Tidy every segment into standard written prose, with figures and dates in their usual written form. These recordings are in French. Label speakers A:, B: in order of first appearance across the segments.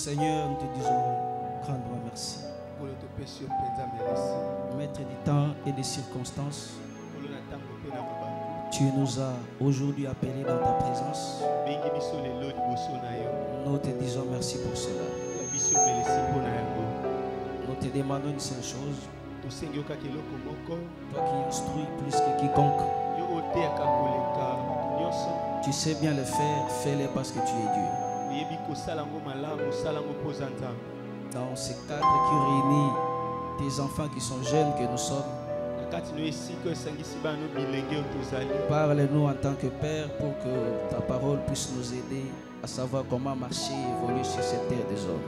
A: Seigneur, nous te disons grandement merci. Maître du temps et des circonstances, tu nous as aujourd'hui appelés dans ta présence. Nous te disons merci pour cela. Nous te demandons une seule chose. Toi qui instruis plus que quiconque, tu sais bien le faire, fais-le parce que tu es Dieu. Dans ces cadres qui réunissent tes enfants qui sont jeunes que nous sommes, parle-nous en tant que Père pour que ta parole puisse nous aider à savoir comment marcher et évoluer sur cette terre des hommes.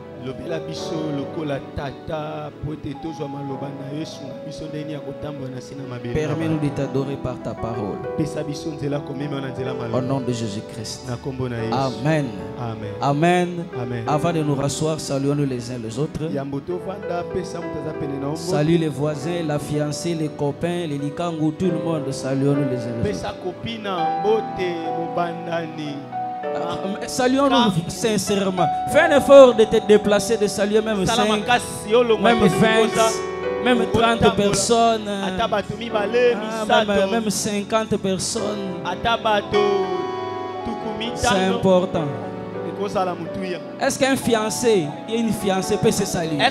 A: Permets-nous de t'adorer par ta parole. Au nom de Jésus-Christ. Amen.
B: Amen.
A: Amen.
B: Amen.
A: Avant de nous rasseoir, saluons-nous les uns les autres. Salut les voisins, la fiancée, les copains, les likangu, tout le monde. Saluons-nous les uns les autres. Saluons-nous sincèrement. Fais un effort de te déplacer, de saluer même 5, même 20, même 30 personnes, même 50 personnes. C'est important. Est-ce qu'un fiancé et une fiancée peut se saluer? Je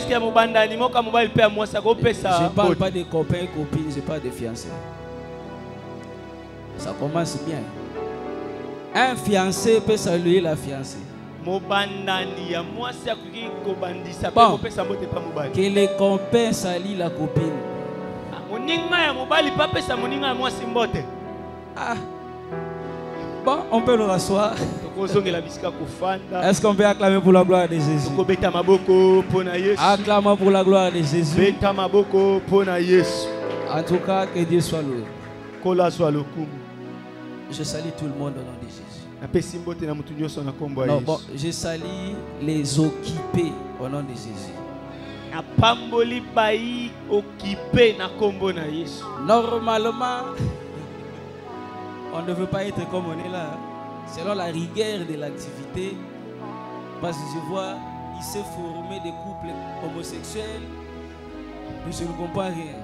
A: ne parle pas de copains et copines, je parle de fiancés. Ça commence bien. Un fiancé peut saluer la fiancée. Bon, que les copains saluent la copine. Ah. Bon, on peut nous rasseoir. Est-ce qu'on peut acclamer pour la gloire de Jésus? Acclamons pour la gloire de Jésus. En tout cas, que Dieu soit loué. Je salue tout le monde au nom de Jésus. Non, bon, je salue les occupés au nom de Jésus. Normalement, on ne veut pas être comme on est là. Selon la rigueur de l'activité, parce que je vois, il s'est formé des couples homosexuels, mais je ne comprends rien.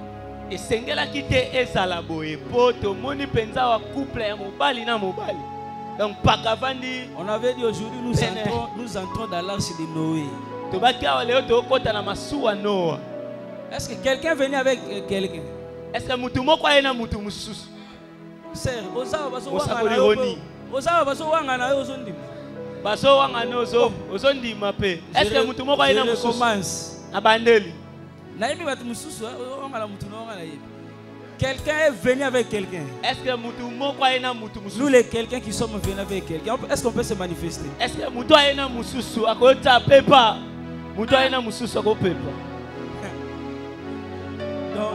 A: Et sengela kite ezala boye poto moni penza wa couple ya mobali na mobali. Donc pakavandi, on avait dit aujourd'hui nous entrons dans l'arche de Noé. Tobaki leo to kota na masuwa Noah. Est-ce que quelqu'un venait avec quelqu'un? Est-ce que mutu moko ayena mutu mususu? Sir, oza baso wanga na yo ozondi. Baso wanga no ozondi mape. Est-ce que mutu moko ayena mususu? Abandeli. Quelqu'un est venu avec quelqu'un. Est-ce que nous les quelqu'un qui sommes venus avec quelqu'un, est-ce qu'on peut se manifester? Est-ce que donc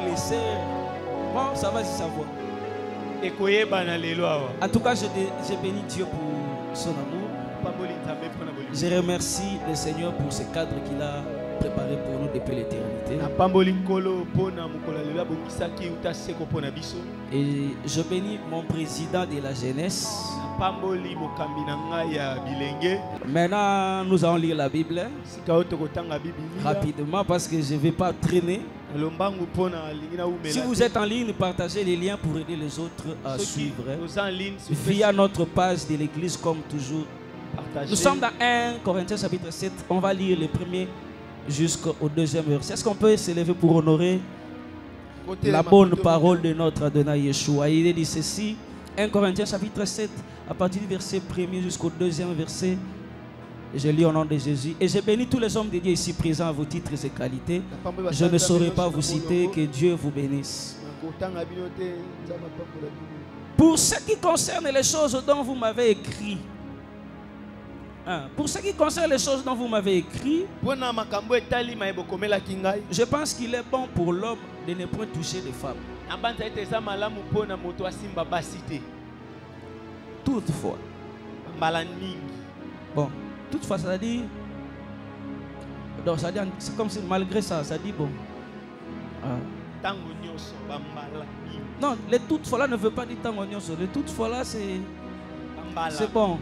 A: les sœurs, bon, ça va se savoir. En tout cas, je bénis Dieu pour son amour. Je remercie le Seigneur pour ce cadre qu'il a préparé pour nous depuis l'éternité. Et je bénis mon président de la jeunesse. Maintenant, nous allons lire la Bible rapidement parce que je ne vais pas traîner. Si vous êtes en ligne, partagez les liens pour aider les autres à suivre via notre page de l'église comme toujours. Nous sommes dans 1 Corinthiens chapitre 7. On va lire le premier jusqu'au deuxième verset. Est-ce qu'on peut s'élever pour honorer la bonne parole de notre Adonai Yeshua? Il est dit ceci, 1 Corinthiens chapitre 7, à partir du verset 1er jusqu'au deuxième verset. Je lis au nom de Jésus. Et je bénis tous les hommes de Dieu ici présents à vos titres et qualités. Je ne saurais pas vous citer, que Dieu vous bénisse. Pour ce qui concerne les choses dont vous m'avez écrit, pour ce qui concerne les choses dont vous m'avez écrit, je pense qu'il est bon pour l'homme de ne point toucher les femmes. Toutefois, bon, toutefois, ça dit, donc ça dit, c'est comme si malgré ça, ça dit bon. Non, les toutefois là ne veut pas dire tango nyonso. Les toutefois là c'est bon.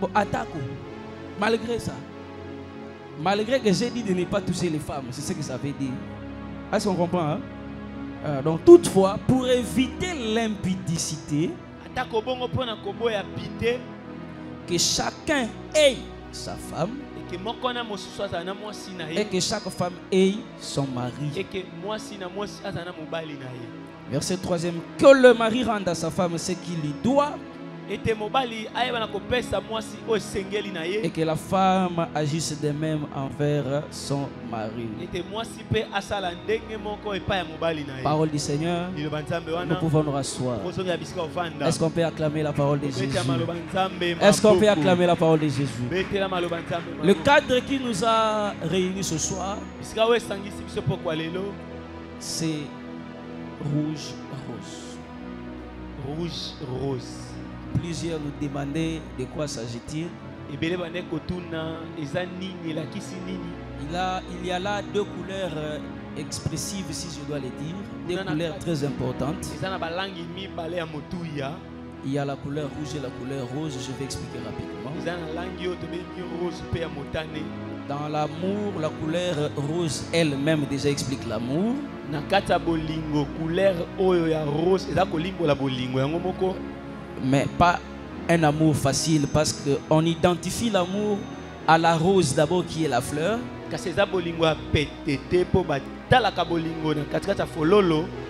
A: Bon, attaque. Malgré ça. Malgré que j'ai dit de ne pas toucher les femmes, c'est ce que ça veut dire. Est-ce qu'on comprend, hein? Donc toutefois, pour éviter l'impudicité, que chacun ait sa femme et que chaque femme ait son mari. Verset 3e, que le mari rende à sa femme ce qu'il lui doit et que la femme agisse de même envers son mari. Parole du Seigneur, nous pouvons nous rasseoir. Est-ce qu'on peut acclamer la parole de Jésus? Est-ce qu'on peut acclamer la parole de Jésus? Le cadre qui nous a réunis ce soir, c'est rouge rose.
B: Rouge rose.
A: Plusieurs nous demandaient de quoi s'agit-il. Il y a là deux couleurs expressives, si je dois le dire, deux couleurs très importantes. Il y a la couleur rouge et la couleur rose, je vais expliquer rapidement. Dans l'amour, la couleur rose elle-même déjà explique l'amour. Mais pas un amour facile, parce qu'on identifie l'amour à la rose d'abord qui est la fleur.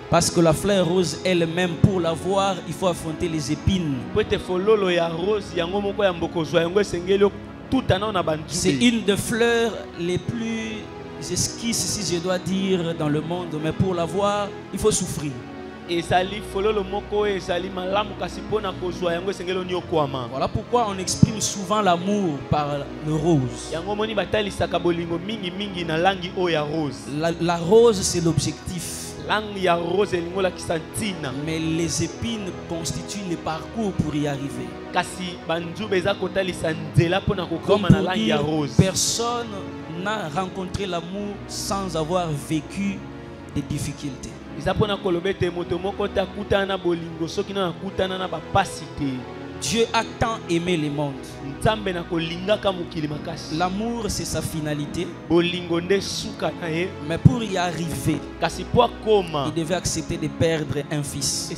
A: Parce que la fleur rose elle-même, pour la voir, il faut affronter les épines. C'est une des fleurs les plus esquisses, si je dois dire, dans le monde. Mais pour la voir, il faut souffrir. Voilà pourquoi on exprime souvent l'amour par le rose. La rose, c'est l'objectif. Mais les épines constituent le parcours pour y arriver. Comme pour dire, personne n'a rencontré l'amour sans avoir vécu des difficultés. Dieu a tant aimé le monde. L'amour, c'est sa finalité. Mais pour y arriver, il devait accepter de perdre un fils.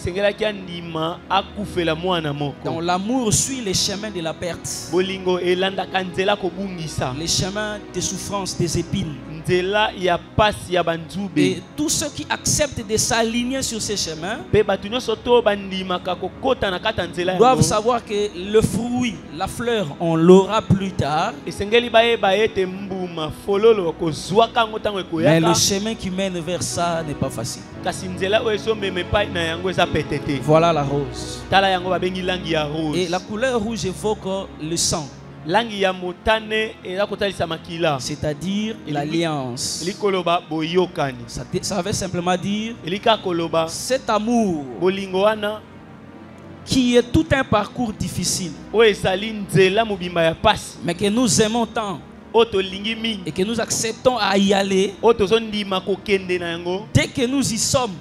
A: Donc l'amour suit les chemins de la perte, les chemins des souffrances, des épines. Et tous ceux qui acceptent de s'aligner sur ces chemins doivent savoir que le fruit, la fleur, on l'aura plus tard. Mais le chemin qui mène vers ça n'est pas facile. Voilà la rose. Et la couleur rouge évoque le sang, c'est-à-dire l'alliance. Ça veut simplement dire cet amour qui est tout un parcours difficile, mais que nous aimons tant et que nous acceptons à y aller. Dès que nous y sommes,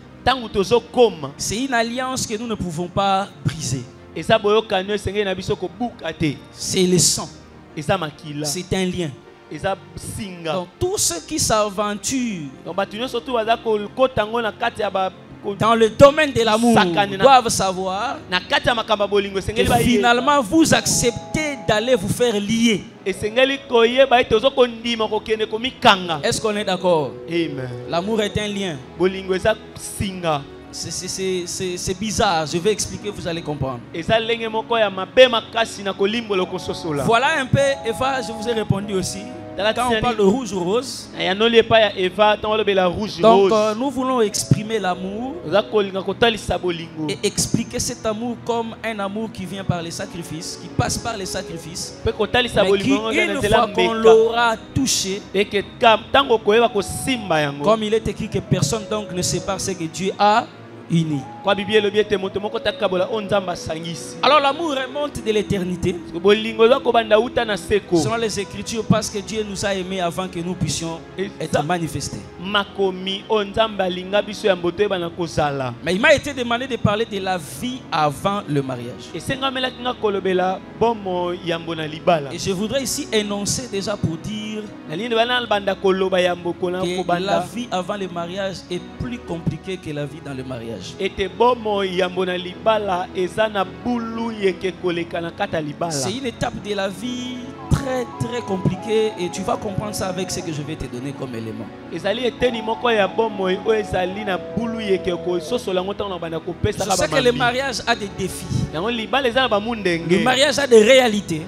A: c'est une alliance que nous ne pouvons pas briser. C'est le sang. C'est un lien. Donc tous ceux qui s'aventurent dans le domaine de l'amour doivent savoir que finalement vous acceptez d'aller vous faire lier. Est-ce qu'on est d'accord? L'amour est un lien. C'est bizarre, je vais expliquer, vous allez comprendre. Voilà un peu, Eva, je vous ai répondu aussi. Quand on parle de rouge ou rose, donc nous voulons exprimer l'amour et expliquer cet amour comme un amour qui vient par les sacrifices, qui passe par les sacrifices, mais qui, une fois qu'on l'aura touché, comme il est écrit que personne donc ne sépare ce que Dieu a unis. Alors l'amour remonte de l'éternité selon les Écritures, parce que Dieu nous a aimés avant que nous puissions être manifestés. Mais il m'a été demandé de parler de la vie avant le mariage. Et je voudrais ici énoncer déjà pour dire que la vie avant le mariage est plus compliquée que la vie dans le mariage. C'est une étape de la vie très très compliquée et tu vas comprendre ça avec ce que je vais te donner comme élément. Je sais que le mariage a des défis. Le mariage a des réalités.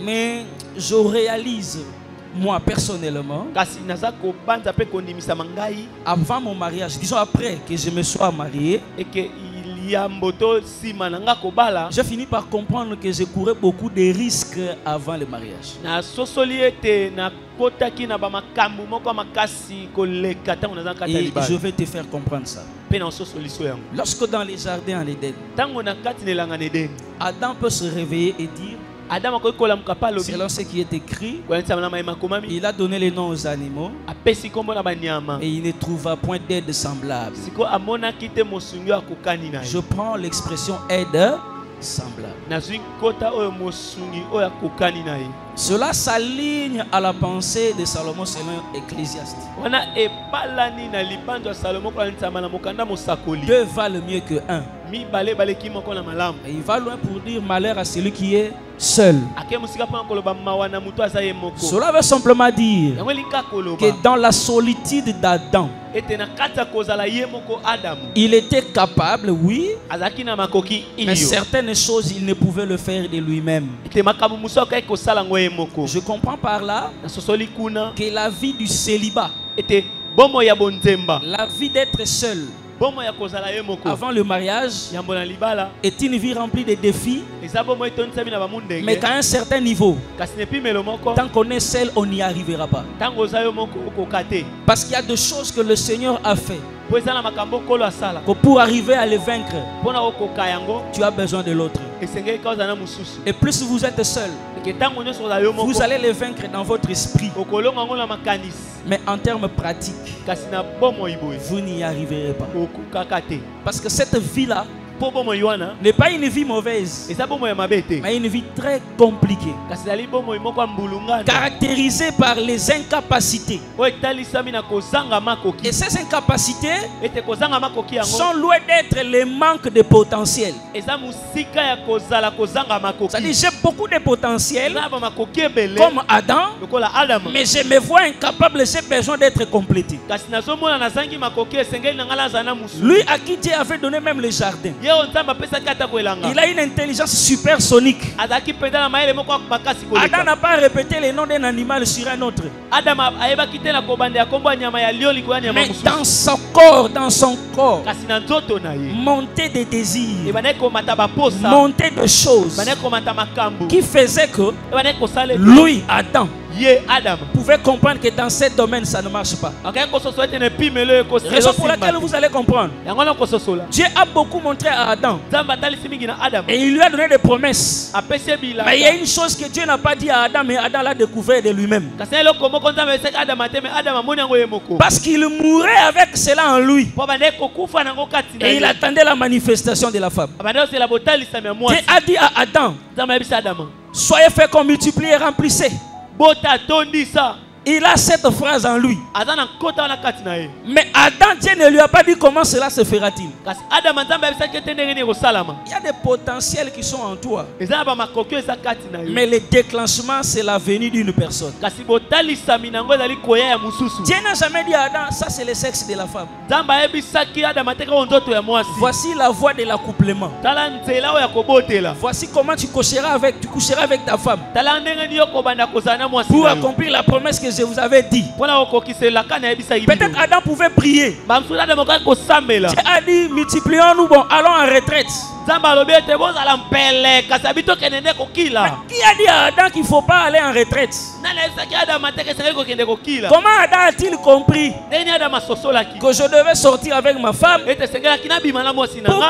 A: Mais je réalise, moi personnellement, avant mon mariage, disons après que je me sois marié, j'ai fini par comprendre que je courais beaucoup de risques avant le mariage. Et je vais te faire comprendre ça. Lorsque dans les jardins en Éden, Adam peut se réveiller et dire, selon ce qui est écrit, il a donné les noms aux animaux et il ne trouva point d'aide semblable. Je prends l'expression aide semblable. Cela s'aligne à la pensée de Salomon selon Ecclésiaste. 2 valent mieux que 1. Et il va loin pour dire malheur à celui qui est seul. Cela veut simplement dire que dans la solitude d'Adam, il était capable, oui, mais certaines choses il ne pouvait le faire de lui-même. Je comprends par là que la vie du célibat, la vie d'être seul avant le mariage, est une vie remplie de défis, mais qu'à un certain niveau, tant qu'on est seul, on n'y arrivera pas. Parce qu'il y a des choses que le Seigneur a fait, que pour arriver à les vaincre, tu as besoin de l'autre. Et plus vous êtes seul, vous allez les vaincre dans votre esprit. Mais en termes pratiques, vous n'y arriverez pas. Parce que cette vie-là n'est pas une vie mauvaise, mais une vie très compliquée, caractérisée par les incapacités. Et ces incapacités sont loin d'être les manques de potentiel. C'est-à-dire j'ai beaucoup de potentiel comme Adam, mais je me vois incapable, j'ai besoin d'être complété. Lui à qui Dieu avait donné même le jardin, il a une intelligence supersonique. Adam n'a pas répété le nom d'un animal sur un autre. Mais dans son corps, montait des désirs, montait des choses qui faisaient que lui, Adam, pouvez comprendre que dans ce domaine ça ne marche pas. Raison pour laquelle vous allez comprendre, Dieu a beaucoup montré à Adam et il lui a donné des promesses. Mais il y a une chose que Dieu n'a pas dit à Adam, mais Adam l'a découvert de lui-même. Parce qu'il mourait avec cela en lui et il attendait la manifestation de la femme. Dieu a dit à Adam, soyez féconds, multipliez, remplissez. Il a cette phrase en lui. Mais Adam, Dieu ne lui a pas dit comment cela se fera-t-il. Il y a des potentiels qui sont en toi, mais le déclenchement c'est la venue d'une personne. Dieu n'a jamais dit à Adam, ça c'est le sexe de la femme. Voici la voie de l'accouplement. Voici comment tu coucheras avec ta femme pour accomplir la promesse que je vous avais dit. Peut-être Adam pouvait prier. Dieu a dit multiplions-nous, bon, allons en retraite. Qui a dit à Adam qu'il ne faut pas aller en retraite? Comment Adam a-t-il compris que je devais sortir avec ma femme pour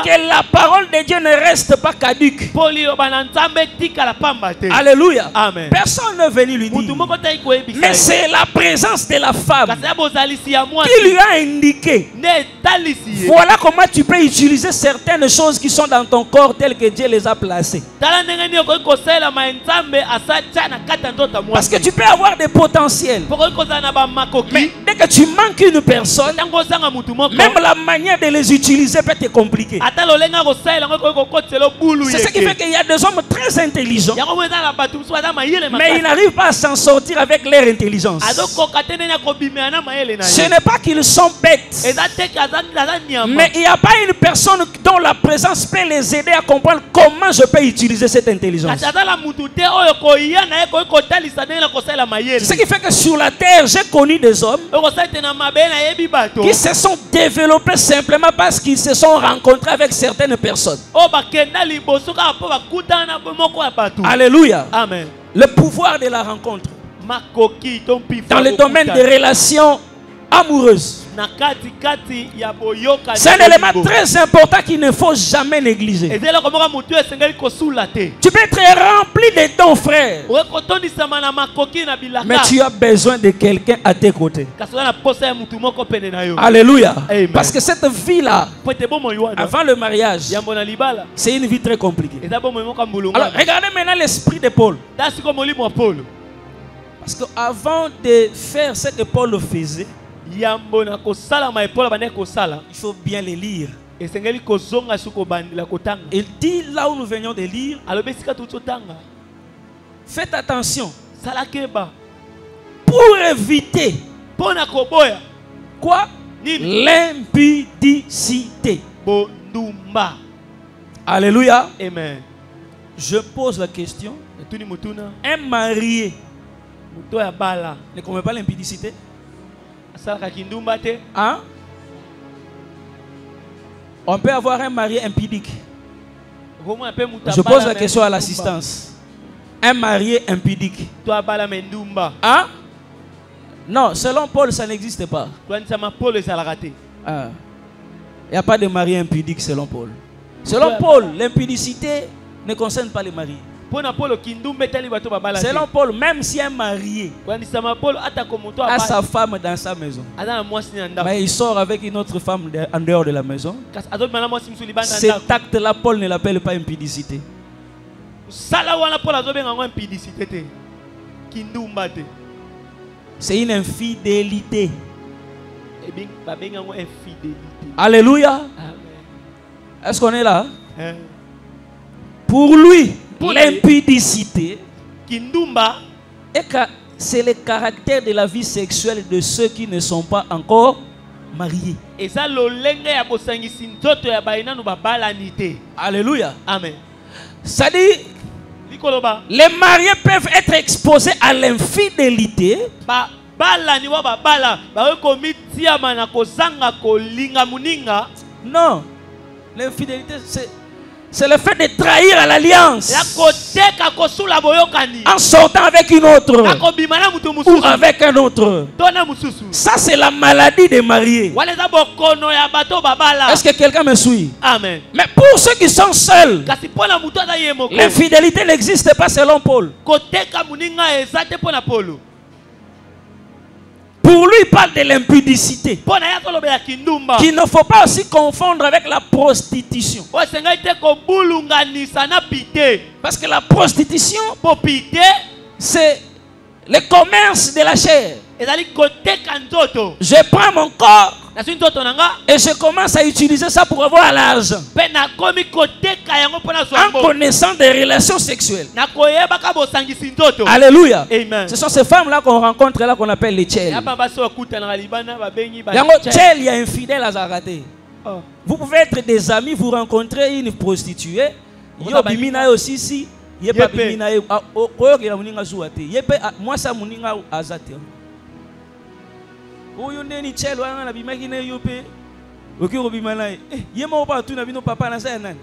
A: que la parole de Dieu ne reste pas caduque? Alléluia.
B: Amen.
A: Personne n'est venu lui dire. Mais c'est la présence de la femme qui lui a indiqué. Voilà comment tu peux utiliser certaines choses qui sont dans ton corps telles que Dieu les a placées. Parce que tu peux avoir des potentiels. Mais dès que tu manques une personne, même la manière de les utiliser peut être compliquée. C'est ce qui fait qu'il y a des hommes très intelligents, mais ils n'arrivent pas à s'en sortir avec leur intelligence. Ce n'est pas qu'ils sont bêtes, mais il n'y a pas une personne dont la présence peut les aider à comprendre comment je peux utiliser cette intelligence. C'est ce qui fait que sur la terre, j'ai connu des hommes qui se sont développés simplement parce qu'ils se sont rencontrés avec certaines personnes. Alléluia.
B: Amen.
A: Le pouvoir de la rencontre dans le domaine des relations amoureuses. C'est un élément très important qu'il ne faut jamais négliger. Tu peux être rempli de ton frère, mais tu as besoin de quelqu'un à tes côtés. Alléluia.
B: Amen.
A: Parce que cette vie-là, avant le mariage, c'est une vie très compliquée. Alors regardez maintenant l'esprit de Paul. Parce qu'avant de faire ce que Paul faisait, il faut bien les lire. Il dit là où nous venions de lire, faites attention pour éviter quoi? L'impudicité. Alléluia.
B: Amen.
A: Je pose la question. Un marié ne commet pas l'impudicité? Hein? On peut avoir un mari impudique. Je pose la question à l'assistance. Un marié impudique. Hein? Non, selon Paul, ça n'existe pas. Il n'y a pas de mari impudique selon Paul. Selon Paul, l'impudicité ne concerne pas les maris. Selon Paul, même si un marié a sa femme dans sa maison, mais il sort avec une autre femme en dehors de la maison, cet acte-là, Paul ne l'appelle pas impudicité. C'est une infidélité. Alléluia. Est-ce qu'on est là? Pour lui, l'impudicité, c'est le caractère de la vie sexuelle de ceux qui ne sont pas encore mariés. Alléluia.
B: Amen.
A: Ça dit, les mariés peuvent être exposés à l'infidélité. Non, l'infidélité, c'est le fait de trahir à l'alliance en sortant avec une autre ou avec un autre. Ça, c'est la maladie des mariés. Est-ce que quelqu'un me suit?
B: Amen.
A: Mais pour ceux qui sont seuls, l'infidélité n'existe pas selon Paul. Pour lui, il parle de l'impudicité, qu'il ne faut pas aussi confondre avec la prostitution. Parce que la prostitution, c'est le commerce de la chair. Je prends mon corps et je commence à utiliser ça pour avoir l'argent, en connaissant des relations sexuelles. Alléluia.
B: Amen.
A: Ce sont ces femmes-là qu'on rencontre là, qu'on appelle les tchèles. Il y a un fidèle à Zaraté. Vous pouvez être des amis, vous rencontrez une prostituée. Yobimina aussi si. Moi ça muninga azate. Oyo neni chelo wana na bimaki na yope. Oki robimana. Yema opa tu na bino papa na sa nani.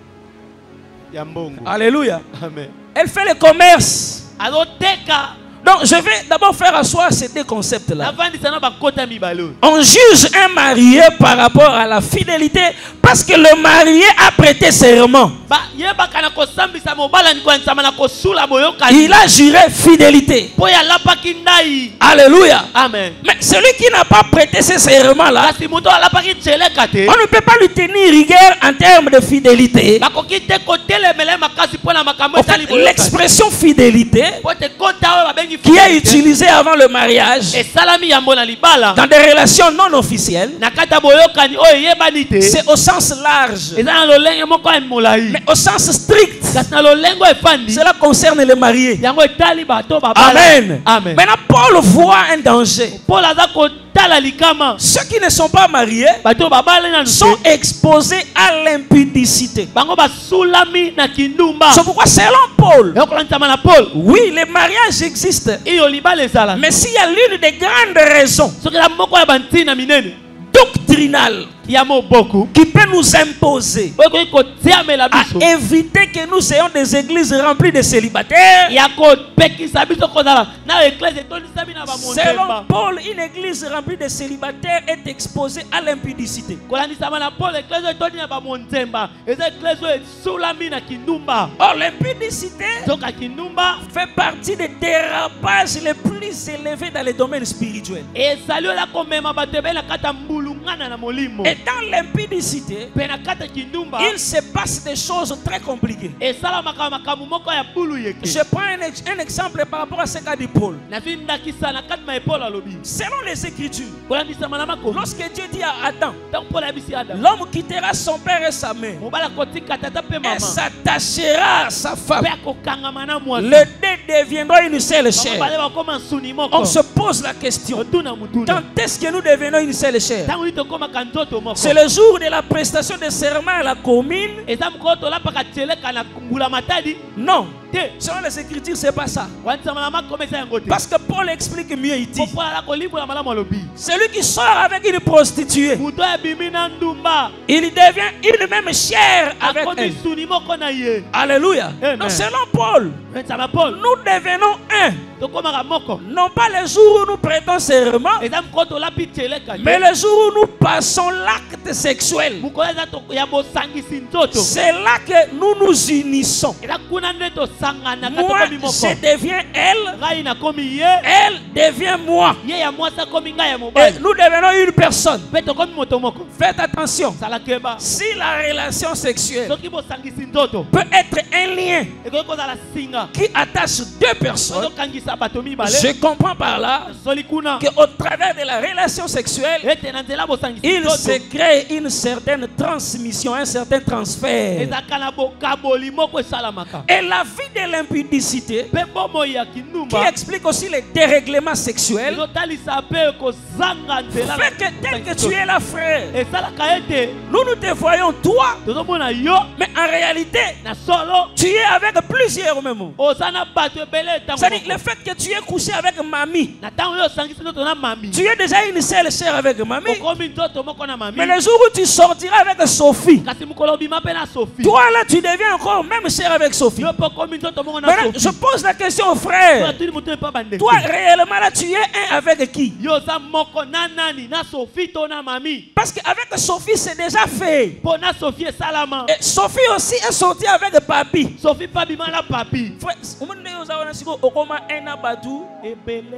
B: Yambongo.
A: Alléluia.
B: Amen.
A: Elle fait le commerce.
C: Aloteka.
A: Donc je vais d'abord faire asseoir ces deux concepts-là.
C: Navandisa na bakota mibalo.
A: On juge un marié par rapport à la fidélité parce que le marié a prêté serment.
C: Ba yeba kana kosambisa mobala ni kwansama na kosula boyoka.
A: Il a juré fidélité.
C: Po ya lapaki ndai.
A: Alléluia.
C: Amen.
A: Mais celui qui n'a pas prêté ce serment-là,
C: Kasi moto alapaki tseleka te.
A: on ne peut pas lui tenir rigueur en termes de fidélité.
C: Bakoki te kotelemele makasi pona makambo
A: En fait,
C: esali boyoka.
A: l'expression fidélité
C: Po te kota ba bengi
A: qui est utilisée avant le mariage
C: et salami yambo na libala.
A: dans des relations non officielles,
C: Nakata boyoka ni oyo yebani te.
A: c'est au sens large.
C: Eza na lolenge moko ya molai.
A: Mais au sens strict,
C: Kasi na lolengo efandi.
A: cela concerne les mariés.
C: Yango etali bato babala.
A: Amen.
C: Amen.
A: Maintenant, Paul voit un danger.
C: Paul aza kotala likama.
A: Ceux qui ne sont pas mariés
C: Bato babala na
A: sont exposés à l'impudicité.
C: bango basulami na kindumba.
A: C'est pourquoi, selon Paul,
C: Yokolantama na Paul.
A: oui, les mariages existent.
C: Iyo libala ezala.
A: Mais s'il y a l'une des grandes raisons
C: Soki la moko ya bantina minene.
A: doctrinales
C: Ya moboku.
A: qui peut nous imposer
C: Okoki kotiamela
A: à
C: biso.
A: éviter que nous ayons des églises remplies de célibataires,
C: Ya kopekisa biso kozala. Na église etondisami na
A: selon
C: bamontemba.
A: Paul, une église remplie de célibataires est exposée à l'impudicité.
C: Kolandisama na Paul église etondi na bamontemba. Eza église oyo esulami na kindumba.
A: Or, l'impudicité
C: Soka kindumba.
A: fait partie des dérapages les plus élevés dans les domaines spirituels.
C: Ezali oyo komema bato ebele na kata mbulungana na molimo.
A: Et dans l'impudicité,
C: Pe na kata kindumba.
A: il se passe des choses très compliquées.
C: Esalamaka makambo moko ya bulu yeke.
A: Je prends un exemple par rapport à ce qu'a dit Paul.
C: Nafindakisa na kati ma epaule alobi.
A: Selon les Écritures,
C: Kolandisama na makomi.
A: lorsque Dieu dit à Adam,
C: Donc Paul abisi Adam.
A: l'homme quittera son père et sa mère
C: Mobala kotika tata pe
A: et
C: mama.
A: s'attachera à sa femme.
C: Pe akokangama na mwasi.
A: Les deux deviendront une seule chair.
C: Bale bakoma nsuni moko.
A: On se pose la question,
C: Otuna mutuna.
A: quand est-ce que nous devenons une seule chair?
C: Tangu ito koma kanzoto moko.
A: C'est le jour de la prestation de serment à la commune?
C: Eza mkoto la paka tseleka na ngula matadi.
A: Non.
C: Te.
A: Selon les Écritures, c'est pas ça.
C: Wansama na makomi eza yango te.
A: Parce que Paul explique mieux, il dit,
C: Popo la kolimbola malamu alobi.
A: celui qui sort avec une prostituée,
C: Muto ya bimi na ndumba.
A: il devient une même chair avec
C: Akomi
A: elle.
C: suni moko na ye.
A: Alléluia.
C: Amen.
A: Donc selon Paul,
C: Wansama Paul.
A: nous devenons un.
C: Tokomaka moko.
A: Non pas le jour où nous prêtons serment,
C: Eza mkoto la pi tseleka.
A: mais le jour où nous passons l'acte sexuel.
C: Mukolo eza to ya bosangisi nzoto.
A: C'est là que nous nous unissons.
C: Eza kuna nde tosangana
A: Moi,
C: katokomi moko.
A: je deviens elle,
C: Ngai nakomi ye.
A: elle devient moi.
C: Ye ya mwasi akomi ngai ya
A: Et
C: mobali.
A: nous devenons une personne.
C: Mpe tokomi moto moko.
A: Faites attention.
C: Salakeba.
A: Si la relation sexuelle
C: Soki bosangisi nzoto.
A: peut être un lien
C: Ekoki kozala singa.
A: qui attache deux personnes,
C: Ozokangisa bato mibale.
A: je comprends par là
C: Soli kuna.
A: qu'au travers de la relation sexuelle,
C: Ete na nzela bosangisi
A: il
C: nzoto.
A: se crée une certaine transmission, un certain transfert.
C: Ezaka na bokaboli moko esalamaka.
A: Et la vie de l'impudicité,
C: Mpe bomoi ya
A: qui
C: kindumba.
A: explique aussi les dérèglements sexuels,
C: Ezotalisa mpe kozanga nzela.
A: fait que tel que tu es là, frère,
C: Esalaka ete
A: nous te voyons toi,
C: tozomona yo
A: mais en réalité,
C: na solo.
A: tu es avec plusieurs même.
C: Oza na bato ebele ntango
A: C'est-à-dire
C: moko.
A: le fait que tu es couché avec mamie,
C: Na ntango oyo osangisi nzoto na mami.
A: tu es déjà une seule chair avec mamie,
C: Okomi nzoto moko na mami.
A: mais le jour où tu sortiras avec Sophie,
C: Kasi mokolo obima mpe na Sophie.
A: toi là tu deviens encore même chair avec Sophie.
C: Yo mpe okomi nzoto moko na
A: Maintenant, je
C: Sophie.
A: pose la question au frère,
C: Atuli moto epa bande.
A: toi réellement là tu es un avec qui?
C: Yo oza moko na nani na Sophie to na mami.
A: Parce qu'avec Sophie c'est déjà fait.
C: Mpo na Sophie esalama.
A: Et Sophie aussi est sortie avec papi.
C: Sophie pa bima na papi.
A: Frère, omoni ndenge ozawana sikoyo okoma un na batu,
C: Ebele.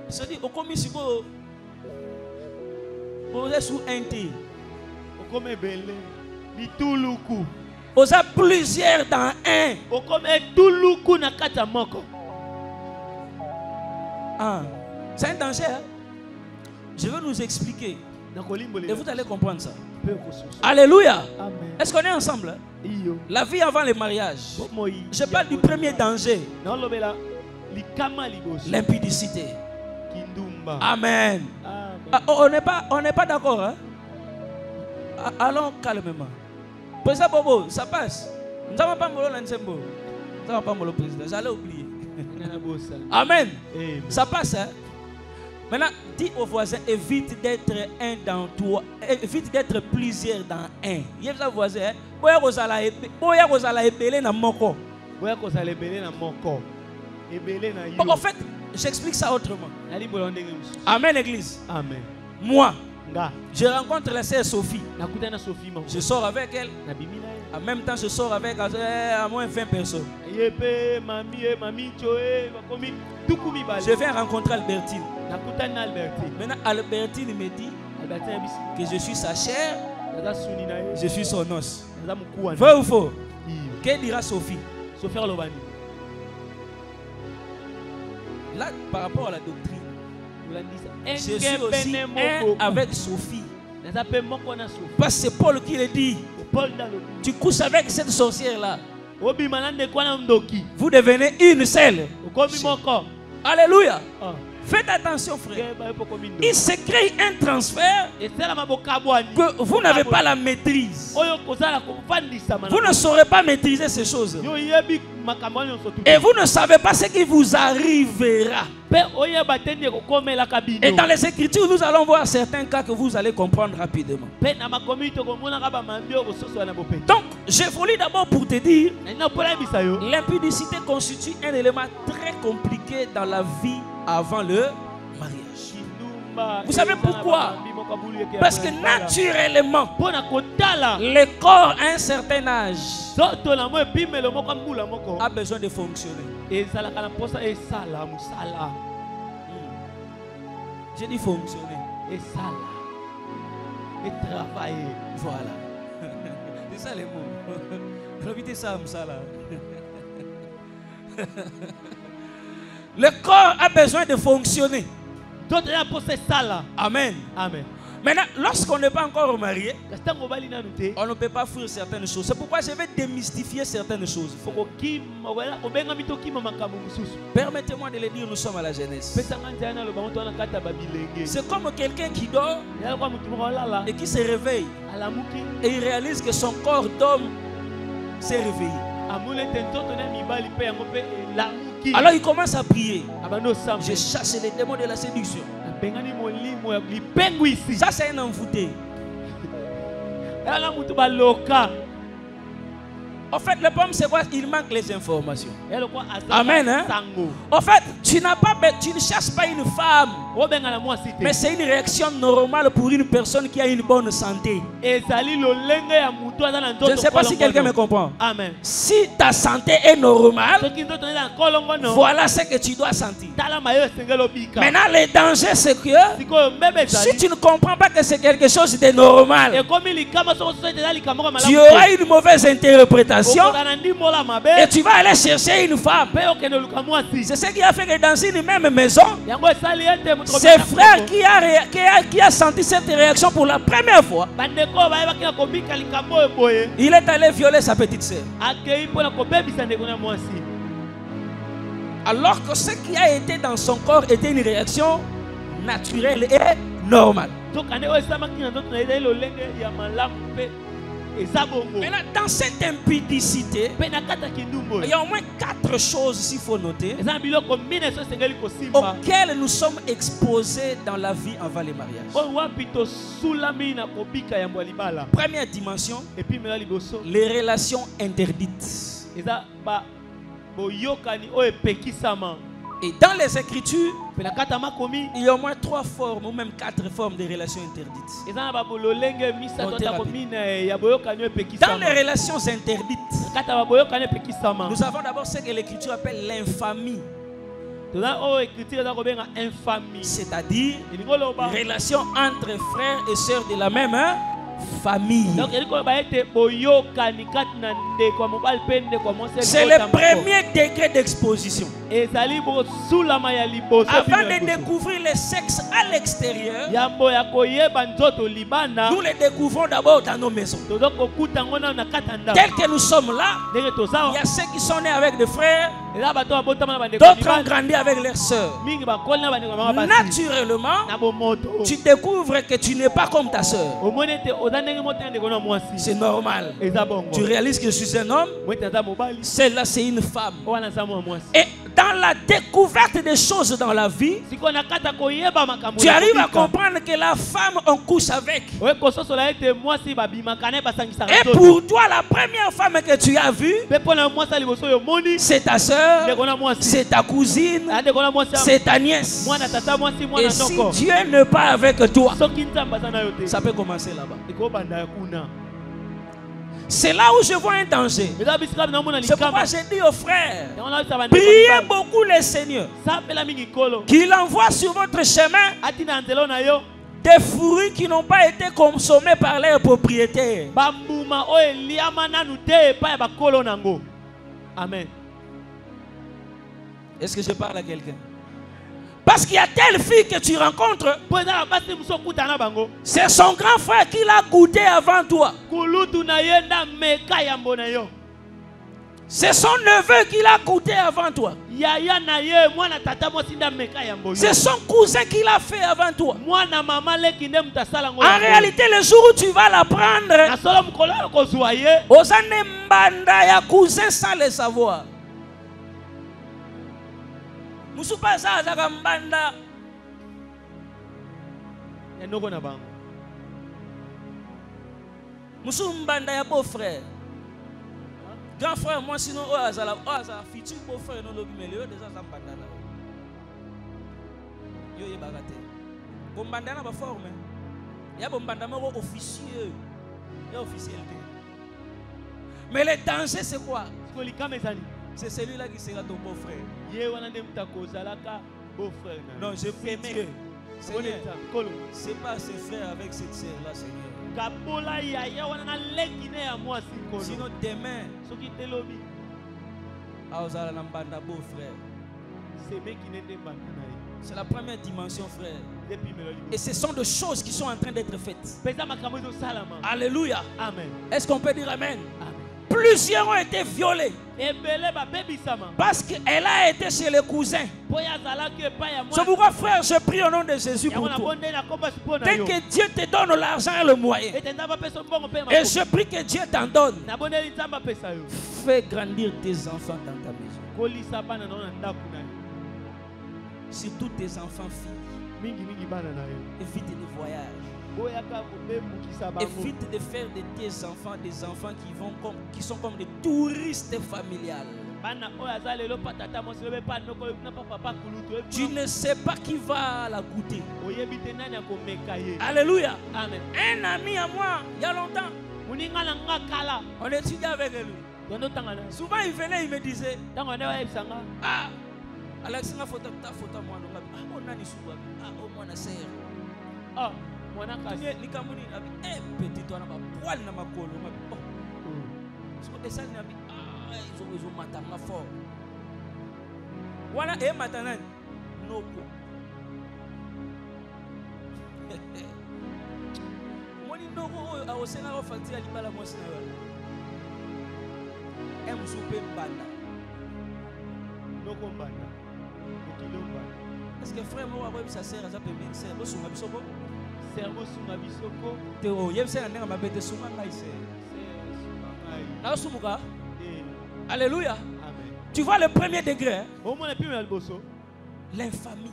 A: c'est-à-dire okomi sikoyo oza sous un te.
C: Okomi ebele. Bituluku.
A: Oza plusieurs dans un.
C: Okomi etuluku na kati ya moko.
A: Ah, c'est un danger. Hein? Je vais nous expliquer. Et vous allez comprendre ça. Alléluia.
C: Amen.
A: Est-ce qu'on est ensemble? Hein?
C: Iyo.
A: La vie avant le mariage.
C: Moi.
A: Je parle du premier danger.
C: Non lobela. Likama liboso.
A: L'impudicité.
C: Kindumba.
A: Amen.
C: Amen.
A: Ah, on n'est pas d'accord. Hein? Ah, allons calmement. Président Bobo, ça passe. Nous n'avons pas molo l'ensemble. Nous n'avons pas molo président. J'allais oublier. Amen.
C: Amen.
A: Ça passe. Hein? Maintenant, dis au voisin, évite d'être un dans toi, évite d'être plusieurs dans un. Il y a un voisin, boya kozala ebele na moko.
C: Boya kozala ebele na moko. Ebele na yo.
A: En fait, j'explique ça autrement. Amen, église.
C: Amen.
A: Moi,
C: nga,
A: je rencontre la sœur Sophie.
C: nakutana Sophie mama.
A: Je sors avec elle.
C: Nabimina ye.
A: En même temps, je sors avec à moins 20 personnes.
C: Yepe mami choe bakomi tukumi bale.
A: Je viens rencontrer Albertine.
C: Nakutana Albertine.
A: Maintenant, Albertine me dit
C: Albertine abisi
A: que je suis sa chair,
C: naza suni na ye.
A: je suis son os.
C: Naza mukuwa.
A: Vrai ou faux?
C: Iyo.
A: Que dira Sophie?
C: Sophie alobani.
A: Là, par rapport à la doctrine,
C: Ulandisa.
A: je suis aussi un avec Sophie.
C: Naza pe moko na Sophie.
A: Parce que c'est Paul qui le dit.
C: Paul dans le.
A: Tu couches avec cette sorcière-là.
C: Obi manande kwa na mdoki.
A: Vous devenez une seule.
C: Ukomi moko.
A: Alléluia.
C: Ah.
A: Faites attention, frère. Il se crée un transfert que vous n'avez pas la maîtrise. Vous ne saurez pas maîtriser ces choses. Et vous ne savez pas ce qui vous arrivera. Et dans les Écritures, nous allons voir certains cas que vous allez comprendre rapidement. Donc, je voulais d'abord pour te dire, l'impudicité constitue un élément très compliqué dans la vie avant le mariage. Vous savez pourquoi? Parce que naturellement, le corps à un certain âge a besoin de fonctionner. J'ai dit fonctionner.
C: Et travailler.
A: Voilà. C'est ça les mots. Répétez ça, Msala. Le corps a besoin de fonctionner. Amen.
C: Amen.
A: Maintenant, lorsqu'on n'est pas encore marié, on ne peut pas fuir certaines choses. C'est pourquoi je vais démystifier certaines choses. Permettez-moi de le dire, nous sommes à la jeunesse. C'est comme quelqu'un qui dort et qui se réveille et il réalise que son corps d'homme s'est réveillé. Alors il commence à prier. Je chasse les démons de la séduction. Ça c'est un envoûté. En fait, le problème c'est quoi? Il manque les informations. Amen. Hein? En fait, tu ne cherches pas une femme, mais c'est une réaction normale pour une personne qui a une bonne santé. Je ne sais pas si quelqu'un me comprend.
C: Amen.
A: Si ta santé est normale, voilà ce que tu dois sentir. Maintenant, le danger c'est que si tu ne comprends pas que c'est quelque chose de normal, tu auras une mauvaise interprétation et tu vas aller chercher une femme. C'est ce qui a fait que dans une même maison, c'est frère qui a senti cette réaction pour la première fois. Il est allé violer sa petite sœur. Alors que ce qui a été dans son corps était une réaction naturelle et normale. Maintenant, dans cette impudicité, il y a au moins 4 choses, s'il faut noter, auxquelles nous sommes exposés dans la vie avant le mariage. Première dimension, les relations interdites. Et dans les Écritures, il y a au moins 3 formes ou même 4 formes de relations interdites. Dans les relations interdites, nous avons d'abord ce que l'Écriture appelle l'infamie. C'est-à-dire relation entre frères et sœurs de la même famille. C'est le premier degré d'exposition. Avant de découvrir le sexe à l'extérieur, nous le découvrons d'abord dans nos maisons. Tel que nous sommes là, il y a ceux qui sont nés avec des frères, d'autres ont grandi avec leurs sœurs. Naturellement, tu découvres que tu n'es pas comme ta sœur. C'est normal. Tu réalises que je suis un homme, celle-là c'est une femme. Et dans la découverte des choses dans la vie, tu arrives à comprendre que la femme, on couche avec. Et pour toi, la première femme que tu as vue, c'est ta soeur, c'est ta cousine, c'est ta nièce. Et si Dieu n'est pas avec toi, ça peut commencer là-bas. C'est là où je vois un danger. C'est pourquoi j'ai dit aux frères, priez beaucoup le Seigneur, qu'il envoie sur votre chemin des fruits qui n'ont pas été consommés par leurs propriétaires.
C: Amen.
A: Est-ce que je parle à quelqu'un? Parce qu'il y a telle fille que tu rencontres, c'est son grand frère qui l'a goûté avant toi. C'est son neveu qui l'a goûté avant toi. C'est son cousin qui l'a fait avant toi. En réalité, le jour où tu vas l'apprendre, Osane Mbanda ya cousin sans le savoir. Musupasa azaka mbanda. Musu mbanda ya beau frère. Grand frère, moi sinon azala futur beau frère no lobi mele yo déjà za mbanda là. Yo ye bagate. Bo mbanda na ba forme. Ya bo mbanda moko officier. Ya officiel. Mais le danger c'est quoi? C'est celui-là qui sera ton beau frère. Non, je prie Dieu. Seigneur, c'est pas ses frères avec cette sœur-là, Seigneur. Sinon demain, beau frère. C'est la première dimension, frère. Et ce sont des choses qui sont en train d'être faites. Alléluia. Amen. Est-ce qu'on peut dire Amen? Plusieurs ont été violés parce qu'elle a été chez les cousins. C'est pourquoi, frère, je prie au nom de Jésus pour toi. Dès que Dieu te donne l'argent et le moyen, et je prie que Dieu t'en donne, fais grandir tes enfants dans ta maison. Surtout tes enfants filles. Évite les voyages. Évite de faire de tes enfants des enfants qui sont comme des touristes familiales. Tu ne sais pas qui va la goûter. Alléluia. Amen. Un ami à moi, il y a longtemps, on étudiait avec lui. Souvent il venait, il me disait, ah, Alex, ta photo moi, on a ni souvent, ah, au moins la sœur. Ah. Ni kamuni abi petit toi na ba poil na makolo ma oh so esa ni abi ah ils ont matanga fort wala e matana noko moni noko a osena ro fakti ali bala mo sina yo em soupe mbanda noko mbanda okilomba est-ce que frère moi wa sa sœur a zape ministère bo sunga biso bo cerveau sunga bisoko teo yebse na nga mabete sunga ngaise na sumuka alléluia. Amen. Tu vois le premier degré, l'infamie.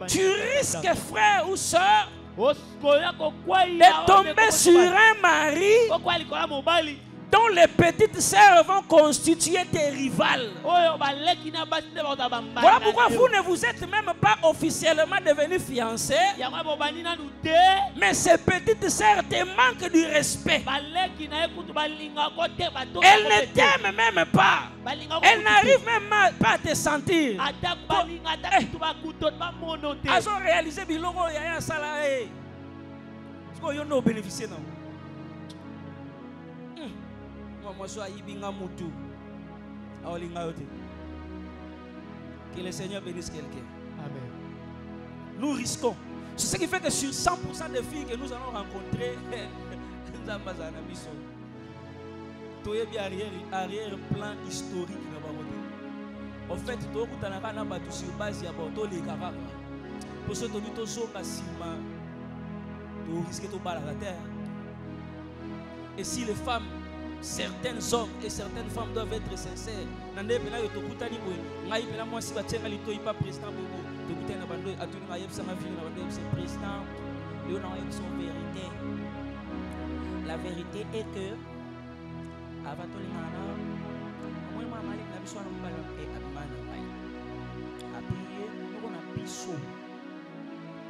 A: Tu risques, frère ou soeur, de tomber sur un mari dont les petites sœurs vont constituer tes rivales. Voilà pourquoi vous ne vous êtes même pas officiellement devenus fiancés. Mais ces petites sœurs te manquent du respect. Elles ne t'aiment même pas. Elles n'arrivent même pas à te sentir. Elles ont réalisé que il y a un salarié. Est-ce que vous bénéficiez non? Que le Seigneur bénisse quelqu'un. Amen. Nous risquons. C'est ce qui fait que sur 100% des filles que nous allons rencontrer, nous avons arrière-plan historique. En fait, tout le monde sur base de pour ce que nous risquons de la terre. Et si les femmes certains hommes et certaines femmes doivent être sincères. Nande pena yo tokutani boy. Ngai pena moi si batenga litoyi pas président bobo. Tokutana bando atuni ngayeb sama fille na bando c'est président. Yo na ngayeb son vérité. La vérité est que avatoli mana moi mama ali na biso na mbala e abimana ngai. Après nous on a biso.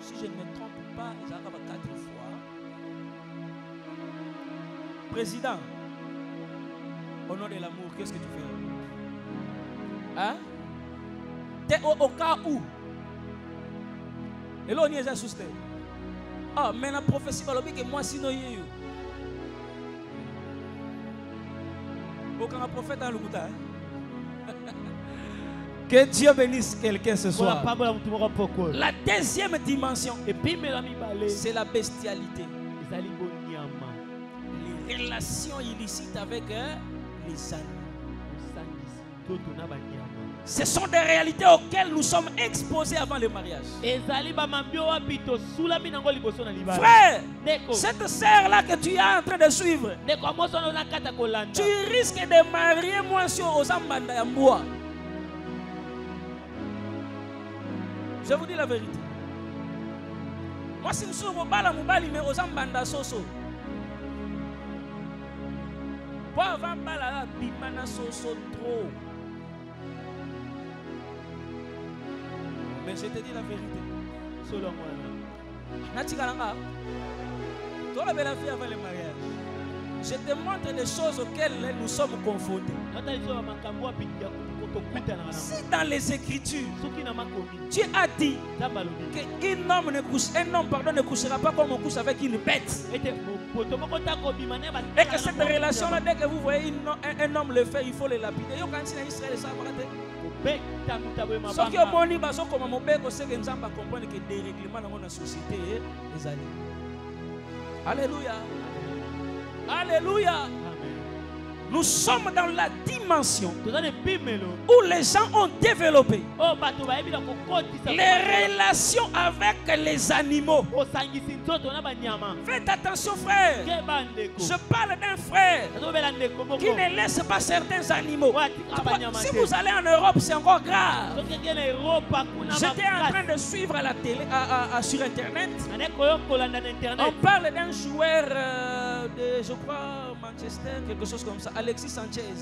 A: Si je ne me trompe pas, ils ont 4 fois. Président, au nom de l'amour, qu'est-ce que tu fais? Hein? T'es au cas où? Et là, on y est assusté. Ah, mais la prophétie va dire que moi, sinon, il y a eu. Aucun prophète dans le Gouta. Que Dieu bénisse quelqu'un ce soir. La deuxième dimension, c'est la bestialité. Les relations illicites avec les animaux. Ce sont des réalités auxquelles nous sommes exposés avant le mariage. Frère, cette sœur-là que tu es en train de suivre, tu risques de marier moi sur aux ambanda ya mboa. Je vous dis la vérité. Moi, si je suis au bala moubali, mais aux ambanda soso. Pour avant bala, bimana soso trop. Mais je te dis la vérité. Selon moi. Natikalanga. Toi, la belle vie avant le mariage. Je te montre les choses auxquelles nous sommes confrontés. Si dans les Écritures, tu as dit qu'un homme ne couchera pas comme on couche avec une bête. Et que cette relation-là, dès que vous voyez un homme le faire, il faut le lapider. Ce qui est bon, c'est que mon père comprendre que des règlements dans la société, les années. Alléluia. Alléluia. Nous sommes dans la dimension où les gens ont développé les relations avec les animaux. Faites attention, frère. Je parle d'un frère qui ne laisse pas certains animaux. Si vous allez en Europe, c'est encore grave. J'étais en train de suivre à la télé, sur Internet. On parle d'un joueur de, je crois, Manchester, quelque chose comme ça. Alexis Sanchez.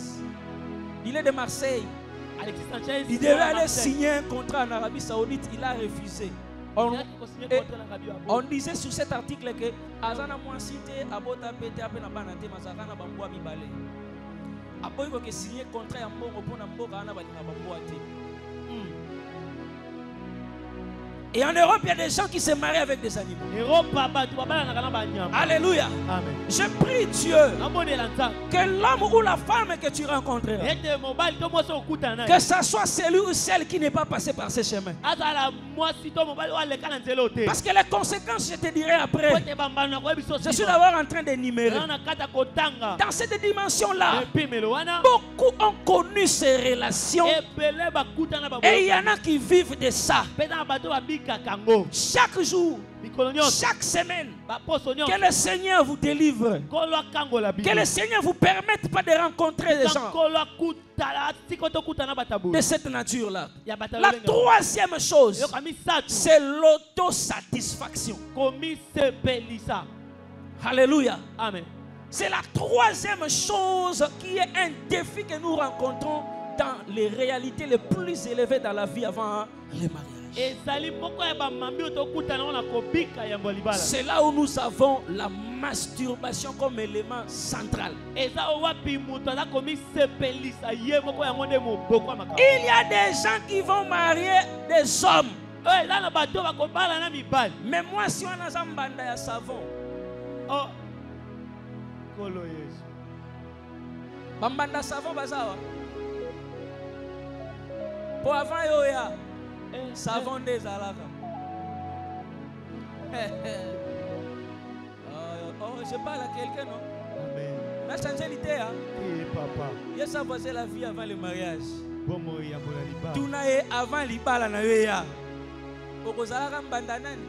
A: Il est de Marseille. Alexis Sanchez. Il devait aller signer un contrat en Arabie Saoudite. Il a refusé. On disait sur cet article que Azana Mouansité Abota Pété Apena Banate Mazakana Bamboa Bibale. Après, il faut signer un contrat en Bongo pour Namboka Anna Bamboa. Et en Europe, il y a des gens qui se marient avec des animaux. Alléluia. Amen. Je prie Dieu que l'homme ou la femme que tu rencontreras, que ce soit celui ou celle qui n'est pas passé par ces chemins. Parce que les conséquences, je te dirai après. Je suis d'abord en train d'énumérer. Dans cette dimension-là, beaucoup ont connu ces relations. Et il y en a qui vivent de ça. Chaque jour, chaque semaine, que le Seigneur vous délivre, que le Seigneur vous permette pas de rencontrer des gens de cette nature-là. La troisième chose, c'est l'autosatisfaction. Alléluia. Amen. C'est la troisième chose qui est un défi que nous rencontrons dans les réalités les plus élevées dans la vie avant le mariage. C'est là où nous avons la masturbation comme élément central. Il y a des gens qui vont marier des hommes. Mais moi, si on a un banda de savon, banda savon bazawa. Pour avant yoya. Savon des alaka. Oh, je parle à quelqu'un, non? Amen. Mais changer l'idée, hein? Oui, papa. Il ça c'est la vie avant le mariage. Tout n'a avant l'ibala na yoya. Okozalaka mbandanani.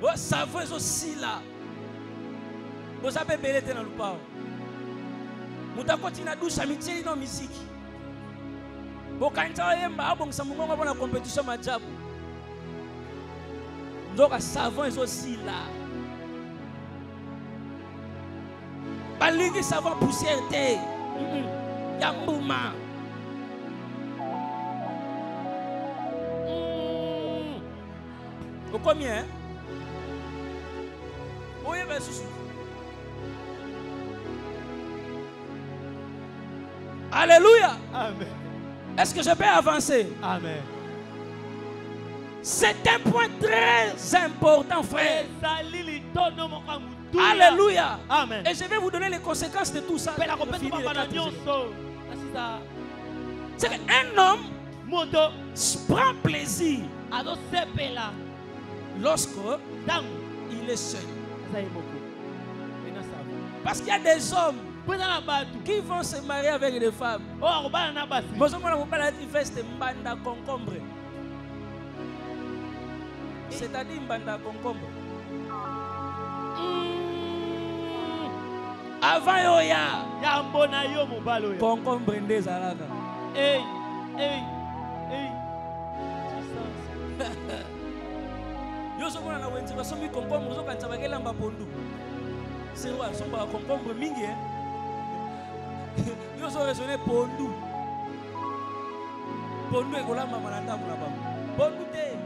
A: Oh, savon est aussi là. Vous avez belé dans le pao. Vous avez continué à douche amitié dans la musique. Vous avez continué à la compétition. Donc, le savon est aussi là. Balingi savon poussière. Yambouma. Vous combien? Oui, mais sous. Alléluia.
C: Amen.
A: Est-ce que je peux avancer?
C: Amen.
A: C'est un point très important, frère. Alléluia.
C: Amen.
A: Et je vais vous donner les conséquences de tout ça. C'est qu'un homme prend plaisir lorsque il est seul. Parce qu'il y a des hommes qui vont se marier avec des femmes. C'est-à-dire mbanda concombre. Avant yoya concombre ndezalaka.
C: Hey.
A: Yo so mona na wenzi basomi concombre zo kanza bakela mba pondu. C'est quoi so ba concombre mingi hein. Yo so raisonner pondu. Pondu ekolamba malanda mona ba. Pondu te.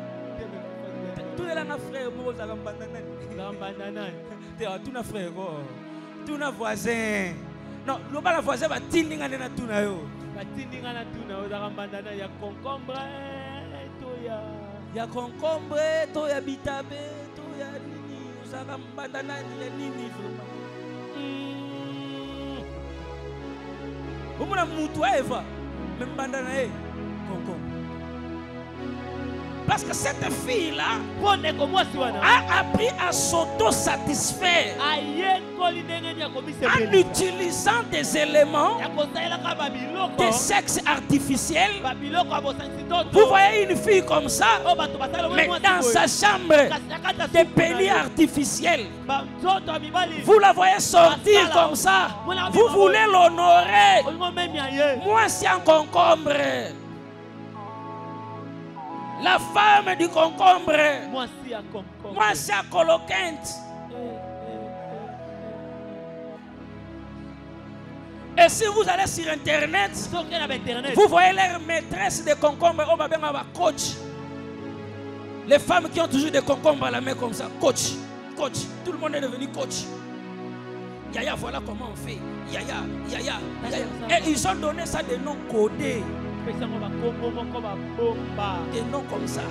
A: Tout est là na frère mo za kambanana. Te tout na frère ko. Tout na voisin. Non, le bas la voisin va tindinga na tout na yo.
C: Va tindinga na tout na yo za kambandana ya concombre toya.
A: Ya concombre, toya bitabe, toya nini, za kambandana ya nini vraiment. Omona mutu eva, même bandana concombre. Parce que cette fille-là a appris à s'auto-satisfaire en utilisant des éléments de sexe artificiel. Vous voyez une fille comme ça, mais dans sa chambre de pénis artificiels. Vous la voyez sortir comme ça. Vous voulez l'honorer. Moi, c'est un concombre. La femme du concombre. Moi, c'est un coloquinte. Et si vous allez sur Internet, vous voyez leur maîtresse de concombre. On va bien avoir coach. Les femmes qui ont toujours des concombres à la main comme ça. Coach. Coach. Tout le monde est devenu coach. Yaya, voilà comment on fait. Yaya. Et ils ont donné ça des noms codés. Des noms comme ça.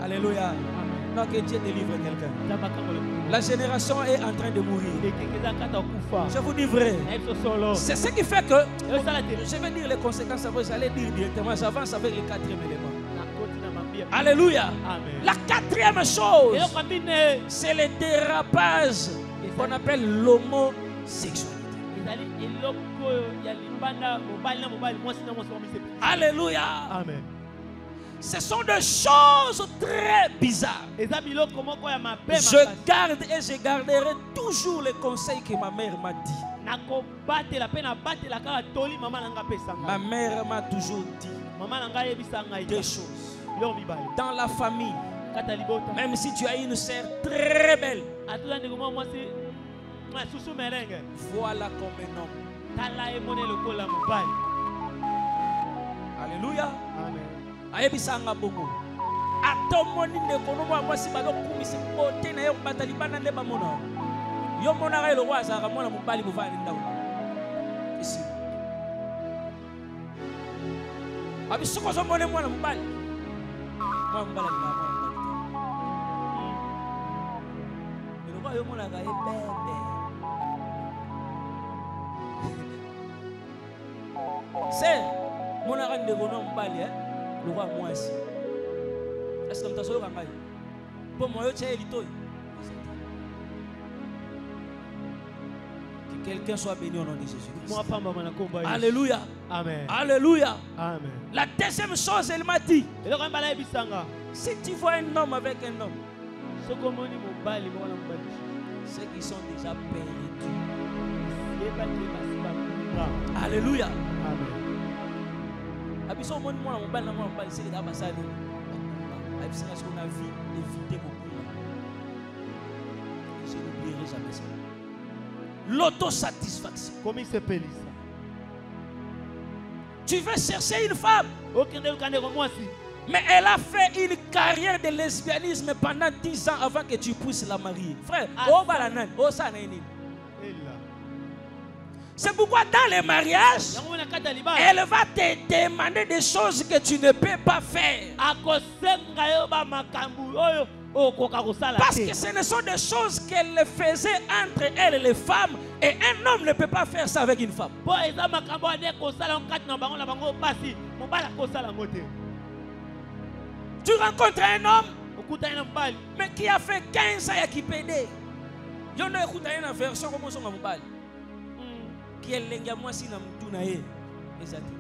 A: Alléluia. Non, que Dieu délivre quelqu'un. La génération est en train de mourir. Je vous dis vrai. C'est ce qui fait que je vais dire les conséquences. Vous allez dire directement. J'avance avec le quatrième élément. Alléluia. La quatrième chose, c'est le dérapage qu'on appelle l'homosexualité. Alléluia.
C: Amen.
A: Ce sont des choses très bizarres. Je garde et je garderai toujours les conseils que ma mère m'a dit. Ma mère m'a toujours dit des choses. Dans la famille, même si tu as une sœur très belle, voilà comme un homme. Alléluia. Ayebisanga bongo. Atomoni nekonomo mwasi balokumisi bote na yo batalibana nde bamona. Yo mona ga eloko azaka mwana mobali bovani ndawo. Ici. Abisoko zo mona mwana mobali. Mwana mobali na mwana. Eloko yo mona ga ebebe. C'est mona ga ndekono mobali le roi moi ici. Est-ce que tu as dit pour moi, tu es que quelqu'un soit béni au nom de Jésus. Alléluia.
C: Amen.
A: Alléluia.
C: Amen.
A: La deuxième chose, elle m'a dit, Si tu vois un homme avec un homme,
C: Ce qu'on m'a dit, mon bal, mon bal.
A: ceux qui sont déjà perdus.
C: Alléluia.
A: Alléluia.
C: Amen.
A: Abisso mon moi mon bal na mon bal c'est que d'abord ça. Abisso ce qu'on a vu éviter beaucoup. Je n'oublierai jamais ça. L'autosatisfaction.
C: Comment il s'appelle ça?
A: Tu veux chercher une femme,
C: Aucun de moi aussi.
A: mais elle a fait une carrière de lesbianisme pendant 10 ans avant que tu puisses la marier. Frère, oh balanan, oh ça n'est ni. C'est pourquoi dans les mariages, elle va te demander des choses que tu ne peux pas faire. Parce que ce ne sont des choses qu'elle faisait entre elle et les femmes. Et un homme ne peut pas faire ça avec une femme. Tu rencontres un homme, mais qui a fait 15 ans et qui pédé. Il y a une version comme ça. Qui est lenga moi si na mtu na ye ezati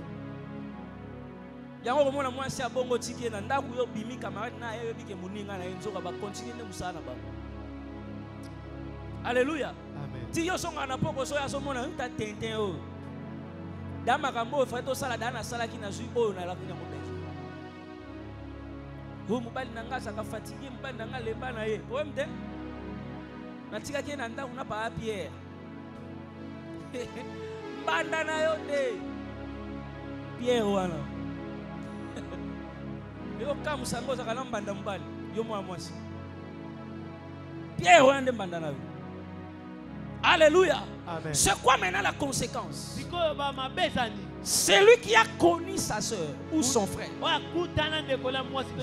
A: yango komona mwasi ya bongo tiki na ndaku yo bimi camarade na ye bike muninga na enzoka ba continuer musana ba. Alléluia.
C: Amen.
A: Ti yo songa na poko so ya so mona nta tenten o dama kambo fa to sala dana sala ki na zui o na la ki na mobeki ho mobali nanga saka fatigué mobali nanga lemba na ye o mde na tika ki na ndaku na pa Pierre banda na yo te Pierre wana yo kam sango saka na mbanda mbali yo mwa mwasi Pierre wana nde mbanda na yo. Alléluia.
C: Amen.
A: C'est quoi maintenant la conséquence?
C: C'est
A: Celui qui a connu sa soeur ou son frère,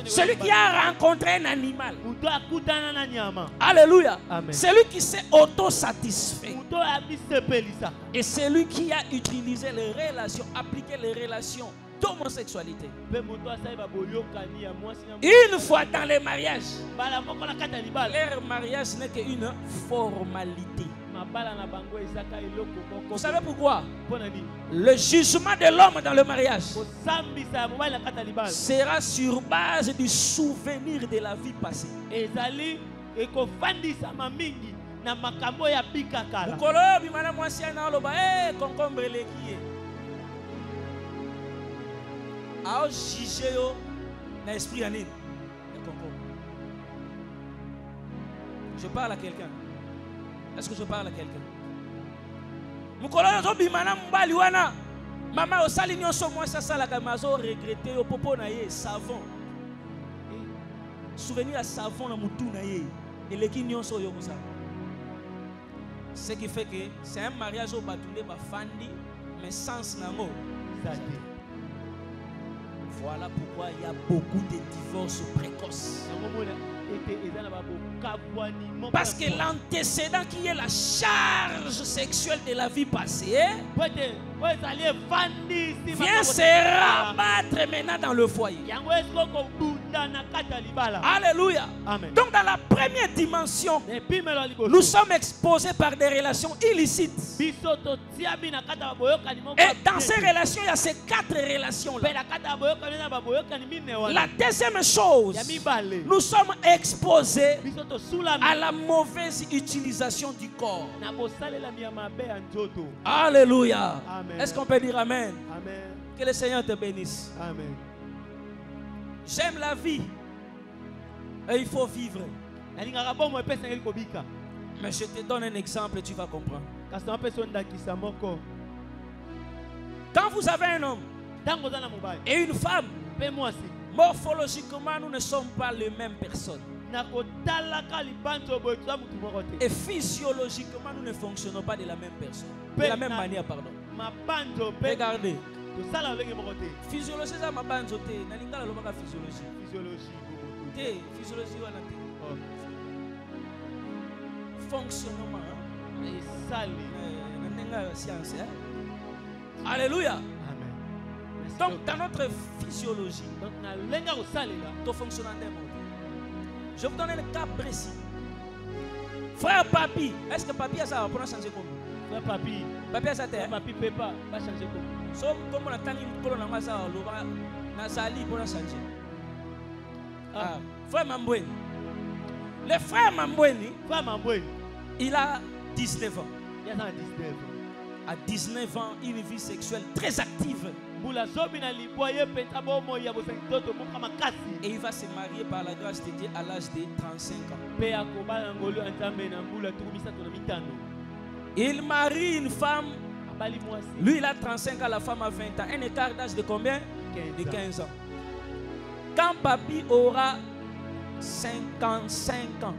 A: celui qui a rencontré un animal, alléluia,
C: Amen.
A: celui qui s'est autosatisfait et celui qui a utilisé les relations, appliqué les relations d'homosexualité. Une fois dans les mariages, leur mariage n'est qu'une formalité. Vous savez pourquoi? Le jugement de l'homme dans le mariage sera sur base du souvenir de la vie passée. Je parle à quelqu'un. Est-ce que je parle à quelqu'un? Maman, au salignon sur moi, ça, la camazo regretté au popo naïe, savon. Souvenir à savon dans mon tout naïe. Et les guignons sont yomusa. Ce qui fait que c'est un mariage au batoulé, ba fandi, mais sans namo. Voilà pourquoi il y a beaucoup de divorces précoces. Parce que l'antécédent qui est la charge sexuelle de la vie passée vient se rabattre maintenant dans le foyer. Alléluia.
C: Amen.
A: Donc dans la première dimension, nous sommes exposés par des relations illicites. Et dans ces relations, il y a ces 4 relations-là. La deuxième chose, nous sommes exposés à la mauvaise utilisation du corps. Alléluia.
C: Amen.
A: Est-ce qu'on peut dire Amen?
C: Amen.
A: Que le Seigneur te bénisse.
C: Amen.
A: J'aime la vie. Et il faut vivre. Mais je te donne un exemple et tu vas comprendre. Quand vous avez un homme et une femme, morphologiquement, nous ne sommes pas les mêmes personnes. Et physiologiquement, nous ne fonctionnons pas de la même personne. De la même manière, pardon. Regardez. Physiologie, c'est ma banzo. Nalinga la physiologie. Physiologie, fonctionnement. Science. Alléluia. Donc, dans notre physiologie, nous fonctionnons d'un mode. Je vous donne un cas précis. Frère Papi, est-ce que Papi a ça pour changer comme
C: Frère Papi.
A: Papi a ça terre.
C: Papi peut pas changer comme.
A: Comme on a tangi pour la massa, Nazali pour changer. Frère Mambweni. Le frère Mambweni, il a 19 ans. À 19 ans, une vie sexuelle très active. Et il va se marier par la grâce de Dieu à l'âge de 35 ans. Il marie une femme. Lui, il a 35 ans, la femme a 20 ans. Un écart d'âge de combien? De 15 ans. Quand papy aura 55 ans,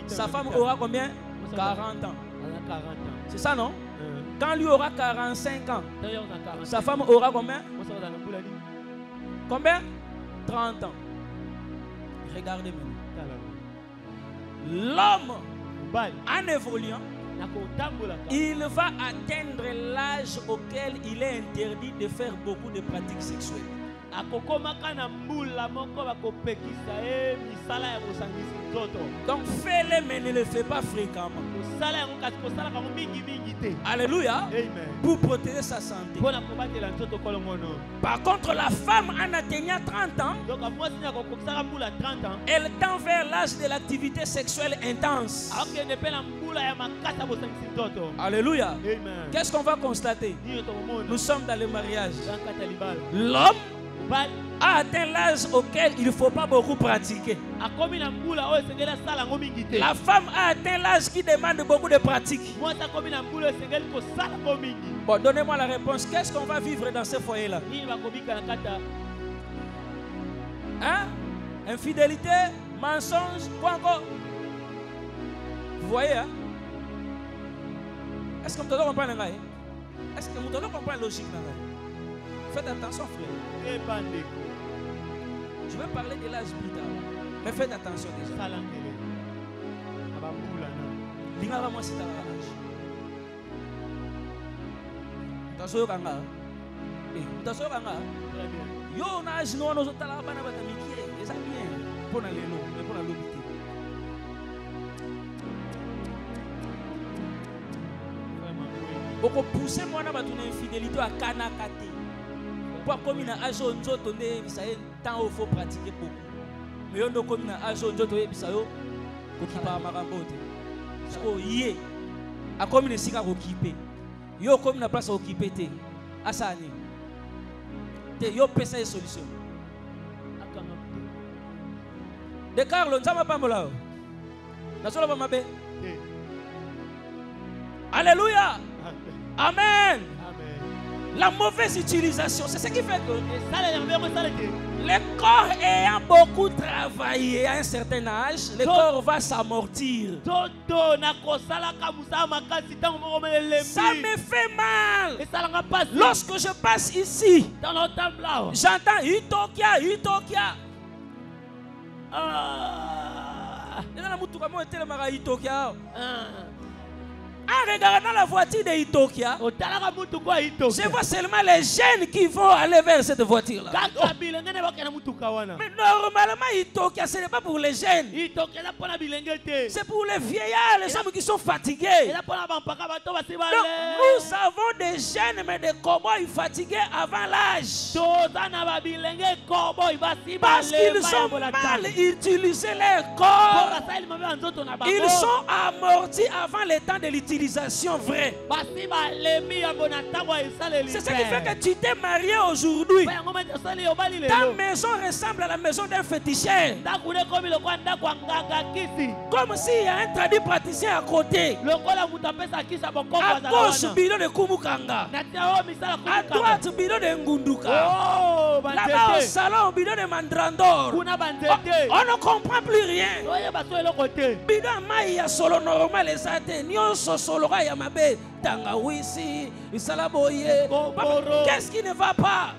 A: sa femme aura combien? 40 ans. C'est ça, non? Quand lui aura 45 ans, sa femme aura combien? Combien? 30 ans. Regardez maintenant. L'homme, en évoluant, il va atteindre l'âge auquel il est interdit de faire beaucoup de pratiques sexuelles. Donc fais-le mais ne le fais pas fréquemment. Alléluia. Pour protéger sa santé. Par contre, la femme en atteignant 30 ans, elle tend vers l'âge de l'activité sexuelle intense. Alléluia. Qu'est-ce qu'on va constater? Nous sommes dans le mariage. L'homme a atteint l'âge auquel il ne faut pas beaucoup pratiquer. La femme a atteint l'âge qui demande beaucoup de pratiques. Bon, donnez-moi la réponse. Qu'est-ce qu'on va vivre dans ce foyer-là? Hein? Infidélité, mensonge, quoi encore? Vous voyez, hein? Est-ce que vous comprenez? Est-ce que vous comprenez la logique? Faites attention, frère. Je vais parler de l'âge plus tard. Mais faites attention déjà. L'ingara moi c'est à l'âge. Attention kanga. Attention kanga. Yo on a âge nous nous otala bana bata mikie. Ça bien. Pour na lelo, mais pour na lobité. Boko pousser moi na batu na infidélité à kanakate. Pour comme il a âge on nzoto ne bisaye tant il faut pratiquer beaucoup. Mais on doit comme il a âge on nzoto bisayo ko kipa makambo te. So yé a comme il sika ko kipe. Yo comme na place ko kipe te. Asani. Te yo pesa une solution. De Carlo nzama pambola. Na solo ba mabe. Alléluia. Amen. La mauvaise utilisation, c'est ce qui fait que le corps ayant beaucoup travaillé à un certain âge, le corps va s'amortir. Ça me fait mal. Lorsque je passe ici, j'entends Itokia, Itokia. En regardant la voiture de Itokia, je vois seulement les jeunes qui vont aller vers cette voiture-là. Mais normalement, Itokia, ce n'est pas pour les jeunes. C'est pour les vieillards, les hommes qui sont fatigués. Donc, nous avons des jeunes, mais des cow-boys fatigués avant l'âge. Parce qu'ils ont mal utilisé leur corps. Ils sont amortis avant le temps de l'utilisation vraie. C'est ce qui fait que tu t'es marié aujourd'hui. Ta maison ressemble à la maison d'un féticheur. Comme s'il y a un traduit praticien à côté. À gauche, bidon de Kumukanga. À droite, bidon de Ngunduka. Là-bas au salon, bidon de Mandrandor. On ne comprend plus rien. Bidon Maïa solo normal les athées. Solo Yamabe, Tangawisi, Isalaboye. Qu'est-ce qui ne va pas?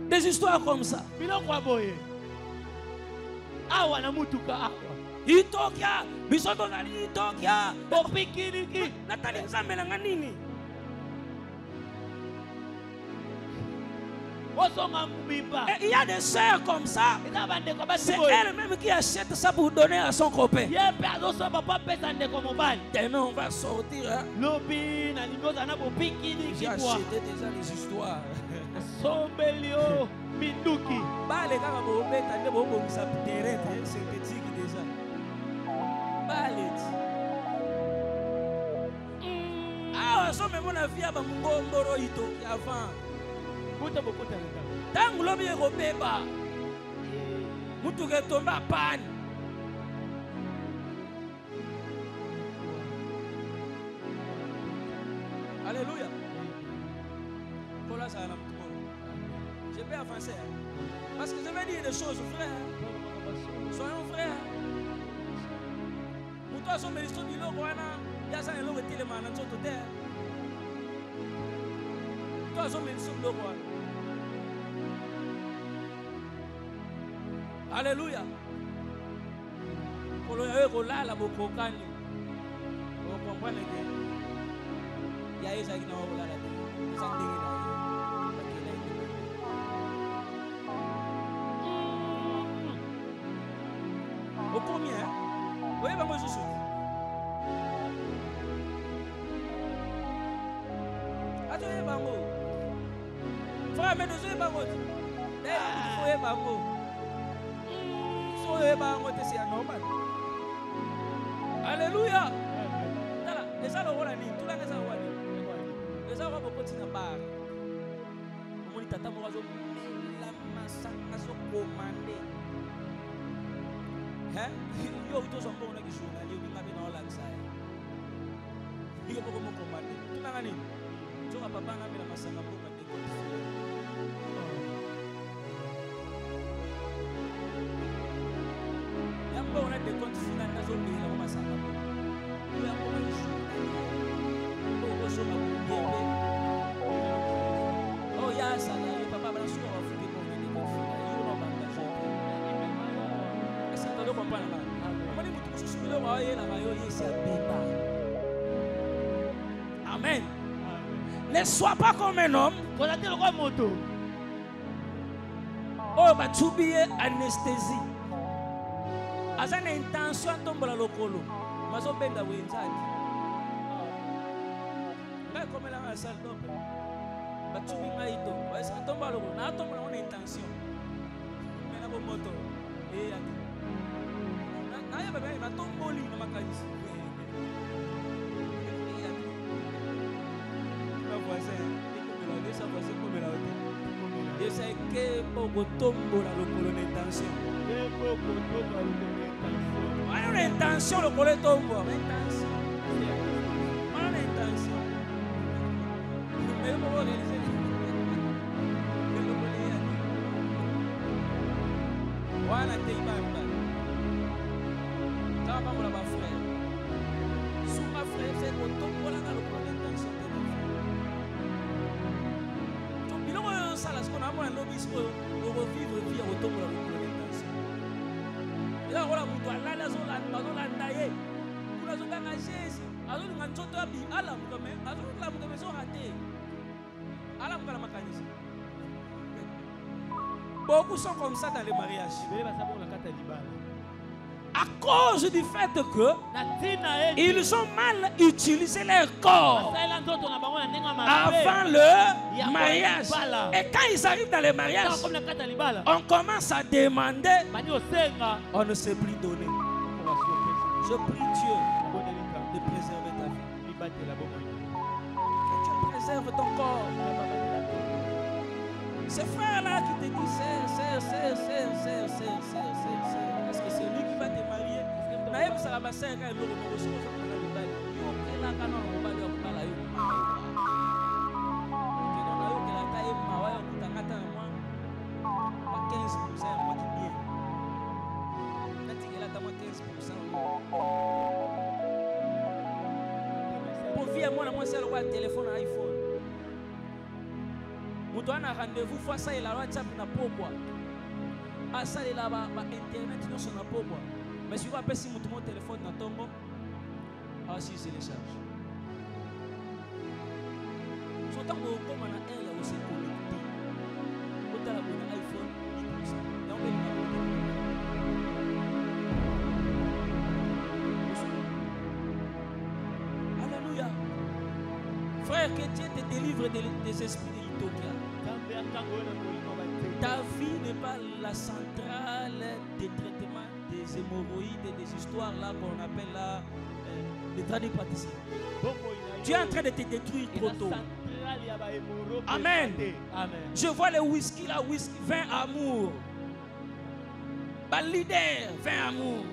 A: Des histoires comme ça. Itokia, bisoto nali Itokia. Natali nzambe na nini? Et il y a des sœurs comme ça. C'est elle-même qui achète ça pour donner à son copain. Demain on va sortir. Hein? J'ai acheté déjà les histoires. Synthétique déjà. Ah, ça même mon avis à Bangomoro Ito avant. Tant l'homme est robéba. Moutoure tombe à panne. Alléluia. Je vais avancer. Parce que je vais dire des choses, frère. Soyons frères. Pour toi, son ministre du Lord, il y a ça et l'autre téléman dans son terre. Toi, son ministre du Lord. Alléluia. Pour le là, la bococani. Vous comprenez que il y a Isaïe qui n'a pas là. Vous entendez là. Au combien? Oui, bah moi je suis. Attendez, bango. Frère, mais nous sommes bango. Il faut bango. Il faut bango, c'est normal. Alléluia. Voilà, les gens le rôle à nous. Tout le monde est à voir. Les gens vont continuer à parler. Mon tata moi je la massacre so commander. Hein? Yo to so mbona ki journal yo ngabe na ola ksai. Yo ko mo commander. Tu na ngani? Jo ka papa na bila masanga mbona de ko. Yamba ona de compte final na zo bila masanga. Yo yamba na journal. Ko so ma bebe. Oh ya sala yo papa bana so wa fuki ko na de ko final. Yo no banga jo. Est-ce que tu comprends là? Amen. Ne sois pas comme un homme. Oh, bah tu oublies anesthésie. As une intention tombe la locolo. Mais on benda wenzadi. Là comme la salle d'op. Bah tu oublies maïto. Bah ça tombe la locolo. Na tombe la intention. Mais la moto. Et baba il va tomber na makanisi. Ma voisin, sa voisin comme la haute. Et c'est que pour tomber la locolo d'intention. On a l'intention le coller tombe, intention. On a l'intention. Mais on va réaliser. Voilà t'es frère. Sous ma frère, c'est pour tout le monde dans le d'intention de l'enfant. Il y a un salas qu'on a moins l'obis pour revivre vie au tombe dans le d'intention. Il y a un mouton là, la zone là, la zone là, d'ailleurs. Pour la zone là, Jésus. Alors nous avons tout habillé. Alors nous avons maison ratée. Alors nous avons mécanisme. Beaucoup sont comme ça dans les mariages. À cause du fait que ils ont mal utilisé leur corps avant le mariage. Et quand ils arrivent dans le mariage, on commence à demander, on ne sait plus donner. Je prie Dieu de préserver ta vie. Que Dieu préserve ton corps. Ces frères-là qui te disent, est-ce que c'est lui qui va te marier? Naïm Saraba sert quand il nous reçoit dans le bail. Il est là quand on va lui parler. Que dans la que la taille mawa on tangata moi pas 15% moi qui bien. Nati que là ta moi 15%. Pour via moi c'est le téléphone iPhone. Mutu ana rendez-vous fois ça il a WhatsApp na pourquoi. Ah ça il a ba internet non son na pourquoi. Mais si vous appelez si mon téléphone dans ton bon, ah si c'est les charges. Surtout comme on a un, il y a aussi connecté. la bonne iPhone 10%. Alléluia. Frère, que Dieu te délivre des esprits de l'Utopia. Ta vie n'est pas la centrale des traitements des hémorroïdes et des histoires là qu'on appelle là les tradipraticiens. Tu es en train de te détruire trop tôt. Amen.
C: Amen.
A: Je vois le whisky là, whisky, vin amour. Bah, leader, vin amour.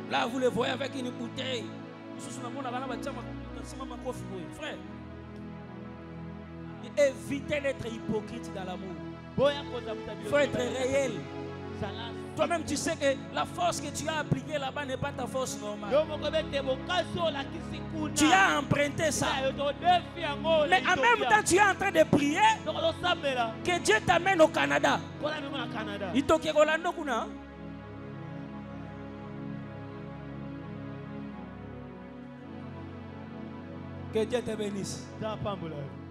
A: Là, vous le voyez avec une bouteille. Frère, évitez d'être hypocrite dans l'amour. Il faut être réel. Toi-même, tu sais que la force que tu as appliquée là-bas n'est pas ta force normale. Tu as emprunté ça. Mais en même temps, tu es en train de prier que Dieu t'amène au Canada. Que Dieu te bénisse.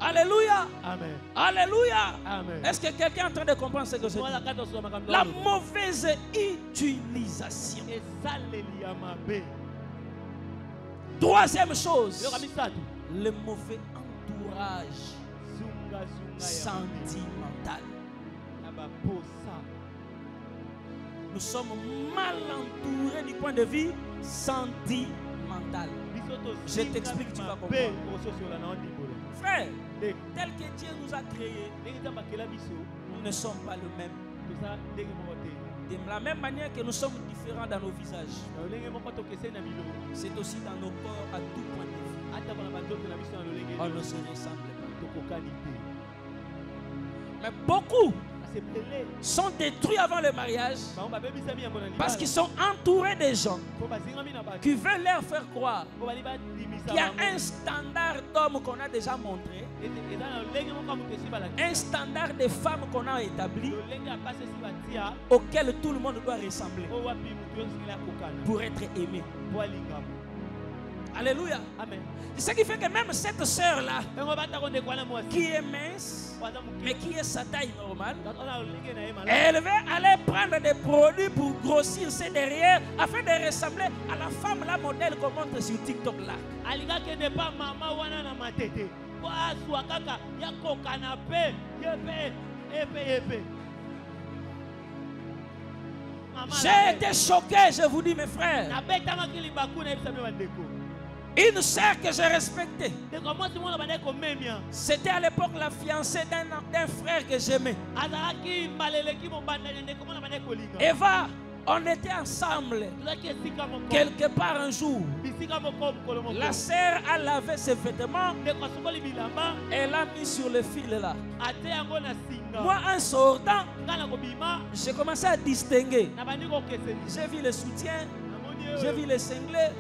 A: Alléluia.
C: Amen.
A: Alléluia.
C: Amen.
A: Est-ce que quelqu'un est en train de comprendre ce que je dis? La mauvaise utilisation. Troisième chose, le mauvais entourage sentimental. Nous sommes mal entourés du point de vue sentimental. Je t'explique, tu vas comprendre. Frère, tel que Dieu nous a créés, nous ne sommes pas le même. De la même manière que nous sommes différents dans nos visages, c'est aussi dans nos corps à tout point de vue. On ne se ressemble pas. Mais beaucoup sont détruits avant le mariage parce qu'ils sont entourés de gens qui veulent leur faire croire qu'il y a un standard d'homme qu'on a déjà montré, un standard de femme qu'on a établi, auquel tout le monde doit ressembler pour être aimé. Alléluia. Amen. Ce qui fait que même cette sœur-là, qui est mince, mais qui est sa taille normale, elle va aller prendre des produits pour grossir ses derrière afin de ressembler à la femme, la modèle qu'on montre sur TikTok là. J'ai été choqué, je vous dis mes frères. Une sœur que j'ai respectée, c'était à l'époque la fiancée d'un frère que j'aimais. Eva, on était ensemble quelque part un jour. La sœur a lavé ses vêtements et l'a mis sur le fil là. Moi, en sortant, j'ai commencé à distinguer. J'ai vu le soutien, j'ai vu les cinglés,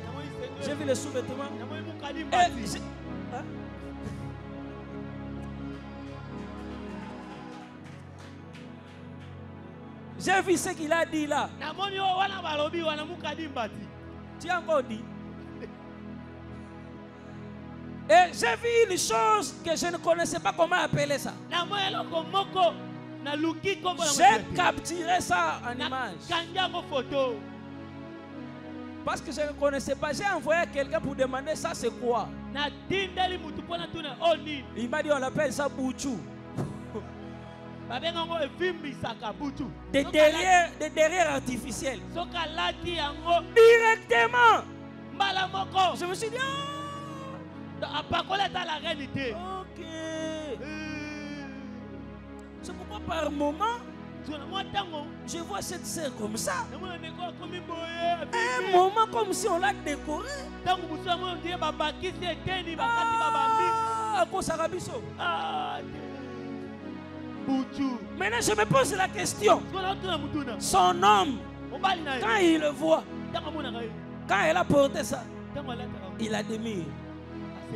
A: j'ai vu les sous-vêtements. J'ai vu ce qu'il a dit là. Tu as encore dit. Et j'ai vu une chose que je ne connaissais pas comment appeler ça. J'ai capturé ça en image. Parce que je ne connaissais pas. J'ai envoyé quelqu'un pour demander ça c'est quoi. Il m'a dit on appelle ça Bouchou. Des derrières artificiels. Directement. Je me suis dit ok. C'est pourquoi par moment je vois cette sœur comme ça. Un moment comme si on l'a décoré. Maintenant je me pose la question. Son homme, quand il le voit, quand elle a porté ça, il admire.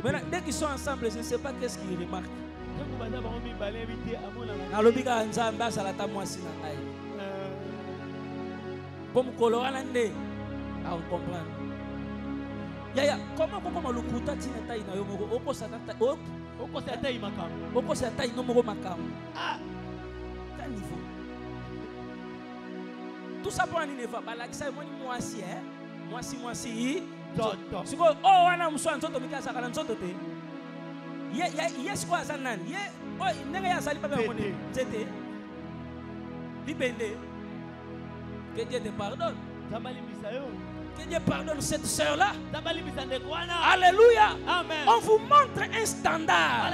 A: Maintenant dès qu'ils sont ensemble, je ne sais pas qu'est-ce qu'il remarque. Comme coloralande, on comprend. Yaya, comment le kuta tina taille na yo moko oko sa taille no moko makam. quel niveau? Tout ça pour un niveau. Balakisa moi si moi si. Si quoi oh wana muswa nzoto mikasa kana nzoto te. Yes quoi zanan. Ye oh nenge ya sali pa ba moni. Nzete. Libende. Que Dieu te pardonne. Que Dieu pardonne cette sœur-là. Alléluia.
C: Amen.
A: On vous montre un standard.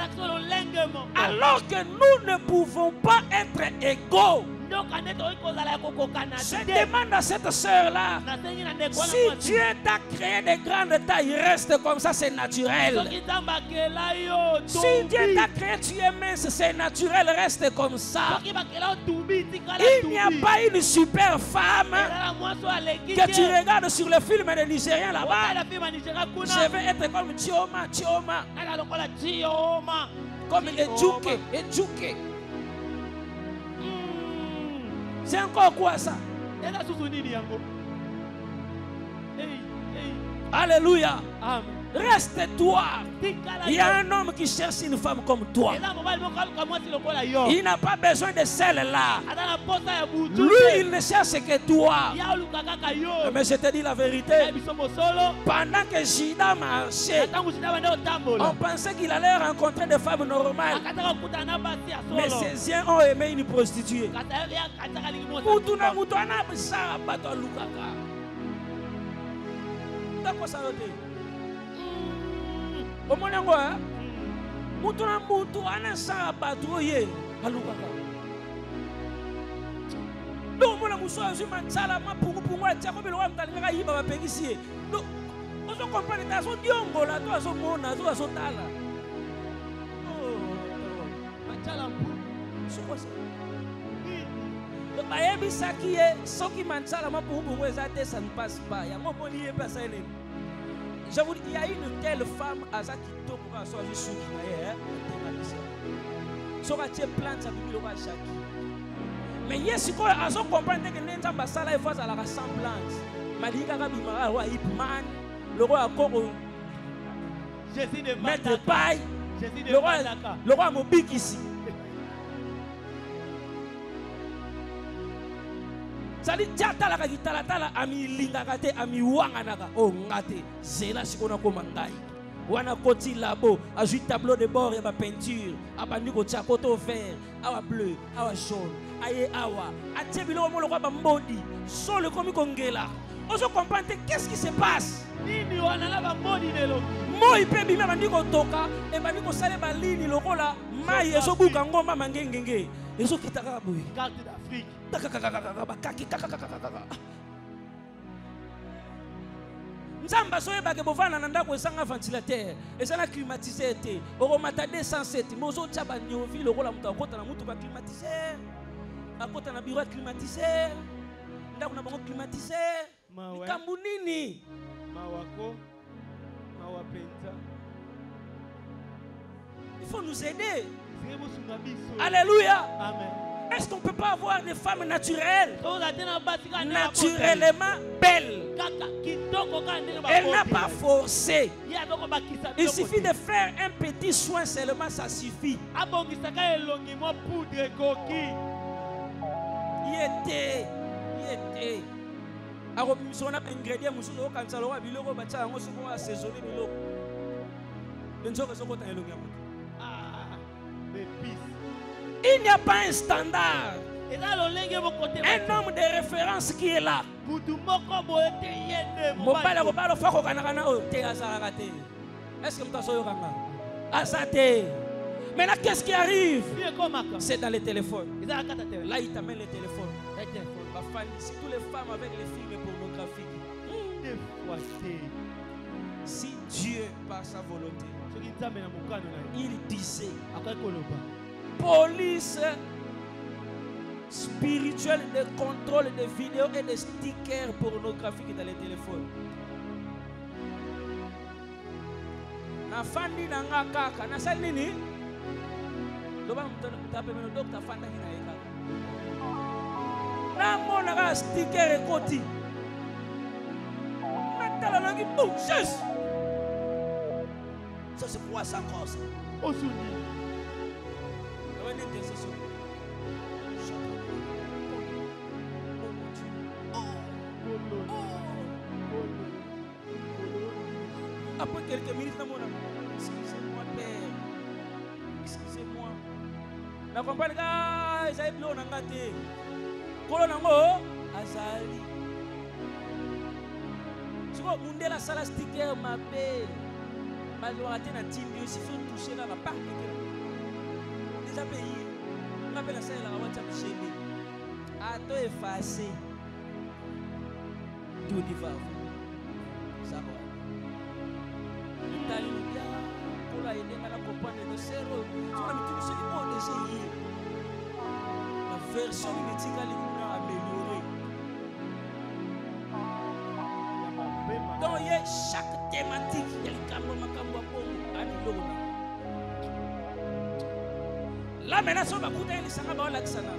A: Alors que nous ne pouvons pas être égaux. Je demande à cette sœur-là, si Dieu t'a créé de grandes tailles, reste comme ça, c'est naturel. Si Dieu t'a créé, tu es mince, c'est naturel, reste comme ça. Il n'y a pas une super femme que tu regardes sur le film des Nigériens là-bas. Je vais être comme Chioma. Comme Edjuke. C'est encore quoi ça? Alléluia. Reste-toi. Il y a un homme qui cherche une femme comme toi. Il n'a pas besoin de celle-là. Lui, il ne cherche que toi. Mais je te dis la vérité. Pendant que Judas marchait, on pensait qu'il allait rencontrer des femmes normales. Mais ses yeux ont aimé une prostituée. Au moins, Mutuna mutu anasa batuye alukaka. Do mona muso azuma tsala mapungu pungu atako belo amtalinga yiba bapengisi. Do ozo comprendre ta so diongola to azo mona to azo tala. Oh, machala mpu. Soko sa. Do bayebi sakiye soki mansala mapungu pungu ezate ça ne passe pas. Ya mo moni e pesa ele. Je vous dis, il y a une telle femme à ça qui tombe à soi juste sur qui plante sa bible au chaque. Mais yes quoi à son comprendre que n'entend pas ça là il faut à la ressemblance. Malika kabimara roi Ipman, le roi Koro. Jésus de Maître Paille. Le roi Mobik ici. Sali tata la kitala tala ami linga kate ami wanga naka oh ngate zela sikona koma ngai wana koti labo azui tableau de bord et ba peinture abandi ko tia koto vert awa bleu awa jaune aye awa atie bilo mo lokwa ba mbodi so le komi kongela ozo comprendre qu'est-ce qui se passe nini wana la ba mbodi de lo moi pe bima bandi ko toka e bandi ko sale ba lini lokola mai ezo buka ngomba mangengenge ezo kitaka boy carte d'Afrique. Nzamba soye bake bovana na ndako esanga ventilateur esana climatiseur te okomata 207 mozo tshaba nyovi lokola mutu akota na mutu ba climatiseur akota na bureau climatiseur ndako na bango climatiseur mikambu nini mawako mawapenza. Il faut nous aider. Alléluia. Amen. Est-ce qu'on ne peut pas avoir des femmes naturelles? Naturellement belles. Elle n'a pas forcé. Il suffit de faire un petit soin seulement, ça suffit. Il était. Il n'y a pas un standard. Un homme de référence qui est là. Est-ce que maintenant, qu'est-ce qui arrive? C'est dans les téléphones. Là, il t'amène les téléphones. Si toutes les femmes avec les films pornographiques. Si Dieu, par sa volonté, il disait police spirituelle de contrôle de vidéos et de stickers pornographiques dans les téléphones. Na fandi na nga kaka na sali nini? Loba mtape meno docteur fanda kina yeka. Na mona ka sticker ekoti. Natala langi bouches. Ça c'est quoi ça cause? Osuni. Na comprendre que ezali bilo na ngate. Kolo nango azali. Siko mundela sala sticker mabe. Balwa te na timbi aussi faut toucher là la part déjà pays. On appelle ça la WhatsApp chérie. A to effacer. Tout dit va. Ça va. Itali bien pour la aider à la comprendre de zéro. On a mis tout ce qui est déjà hier. La version médicale est améliorée. Donc il y a chaque thématique, il y a le cambo makambo amélioré. Là maintenant si on va écouter les sangaba la kisana.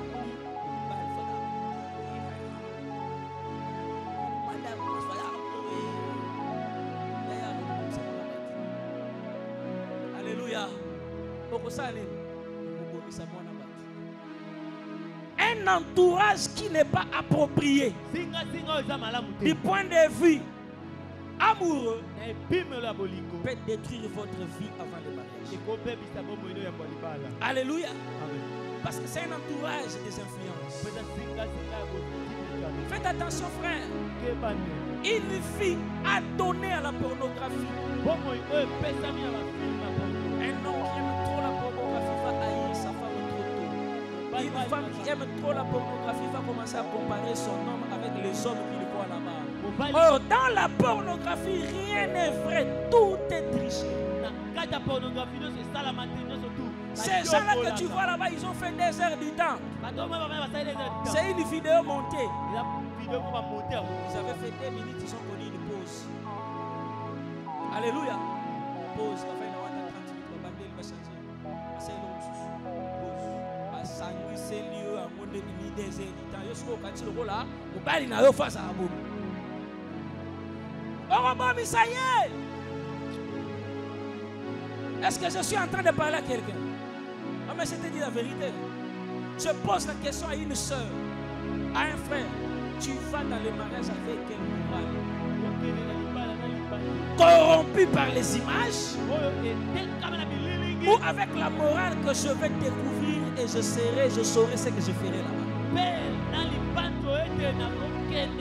A: Un entourage qui n'est pas approprié du point de vue amoureux peut détruire votre vie avant le mariage. Alléluia. Parce que c'est un entourage des influences. Faites attention frère. Une fille adonnée à la pornographie. Un homme qui aime trop la pornographie va haïr sa femme trop tôt. Une femme qui aime trop la pornographie va commencer à comparer son homme avec les hommes qui le voient là-bas. Or, dans la pornographie, rien n'est vrai. Tout est triché. Ces gens-là que tu vois là-bas, ils ont fait des heures du temps. C'est une vidéo montée. Ils avaient fait 2 minutes, ils ont connu une pause. Alléluia. Pause. Est-ce que je suis en train de parler à quelqu'un? Ah, mais je te dis la vérité. Je pose la question à une soeur, à un frère. Tu vas dans le mariage avec quelle morale? Corrompu par les images ou avec la morale que je vais découvrir et je saurai ce que je ferai là-bas.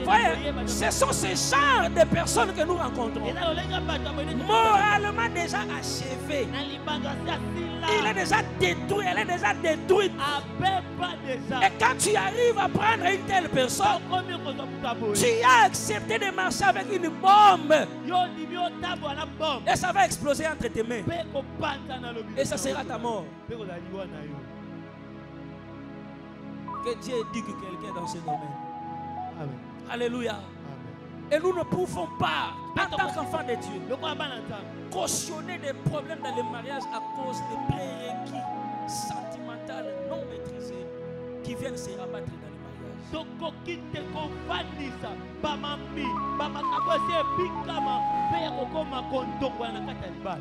A: Voyez, ce sont ces genres de personnes que nous rencontrons. Moralement déjà achevé. Il est déjà détruit, elle est déjà détruite. Et quand tu arrives à prendre une telle personne, tu as accepté de marcher avec une bombe. Et ça va exploser entre tes mains. Et ça sera ta mort. Que Dieu éduque quelqu'un dans ce domaine. Amen. Alléluia. Amen. Et nous ne pouvons pas, en tant qu'enfants de Dieu, cautionner des problèmes dans le mariage à cause des prérequis sentimentaux non maîtrisés qui viennent se rabattre dans le mariage.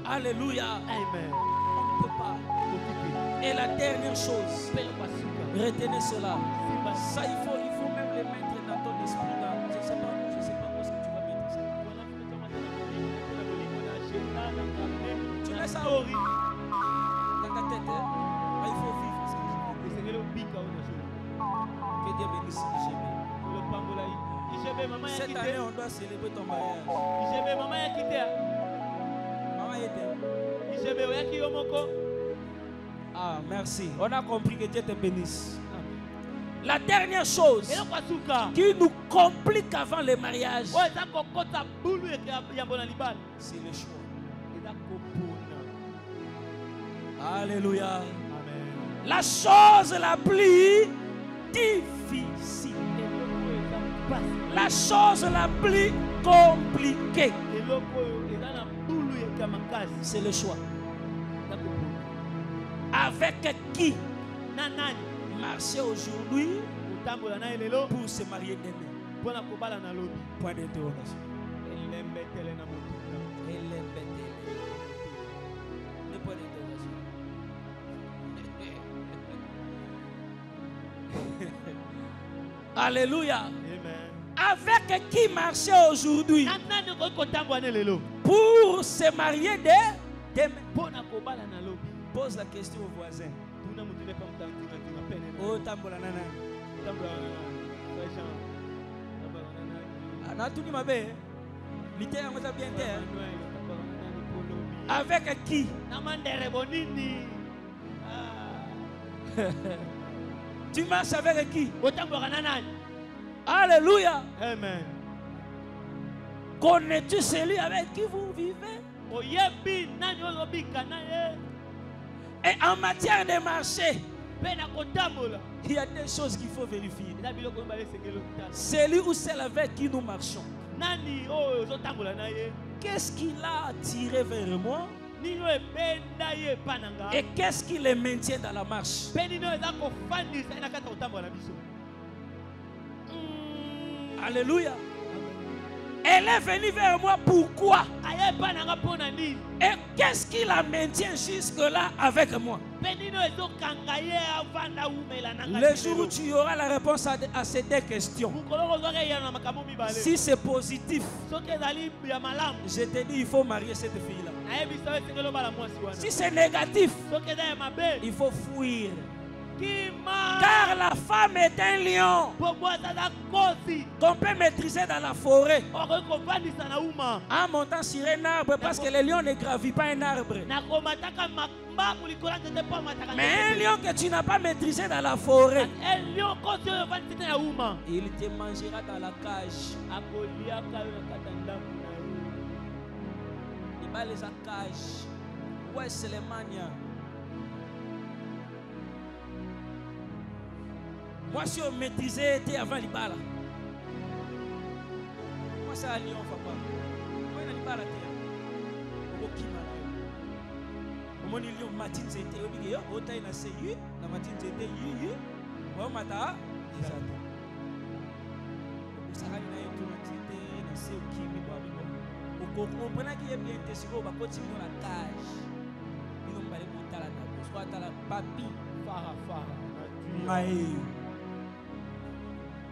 A: Alléluia. Amen. On ne peut pas. Et la dernière chose, retenez cela. Ça, il faut même le mettre dans ton esprit. Je ne sais pas où est-ce que tu vas mettre ça. Tu mets ça dans ta tête. Hein? Mais il faut vivre ça. Que Dieu bénisse IGB. Cette année, on doit célébrer ton mariage. Maman était. Ah, merci. On a compris que Dieu te bénisse. La dernière chose qui nous complique avant le mariage, c'est le choix. Alléluia. Amen. La chose la plus difficile, la chose la plus compliquée, c'est le choix. Avec qui marcher aujourd'hui pour se marier demain? Point d'interrogation. Le point d'interrogation. Alléluia. Amen. Avec qui marcher aujourd'hui pour se marier demain? Pose la question aux voisins. Oh, tambola nana. Ah, tout dit ma belle. L'ité a bien terre. Avec qui? Tu marches avec qui? Alléluia.
C: Amen.
A: Connais-tu celui avec qui vous vivez? Et en matière de marché, il y a des choses qu'il faut vérifier. Celui ou celle avec qui nous marchons, qu'est-ce qui l'a attiré vers moi? Et qu'est-ce qui les maintient dans la marche? Alléluia. Elle est venue vers moi, pourquoi? Et qu'est-ce qui la maintient jusque-là avec moi? Le jour où tu auras la réponse à ces deux questions, si c'est positif, je te dis il faut marier cette fille-là. Si c'est négatif, il faut fuir. Car la femme est un lion qu'on peut maîtriser dans la forêt en montant sur un arbre, parce que le lion ne gravit pas un arbre. Mais un lion que tu n'as pas maîtrisé dans la forêt, il te mangera dans la cage. Il va les cage. Ouais, c'est les manias. Moi, si on maîtrisait avant l'ibala. Moi, c'est un lion, papa. Moi, il y a l'ibala. Moi, il y a lion, matin, c'était. Il y a un seyu. La matin, c'était yu. Moi, mata. Ça va être un matin, un seyu qui me vous comprenez qu'il y a bien des choses qui continuent dans la cage. Ils n'ont pas les mots à la table. Soit à la papi. Fara. Maï.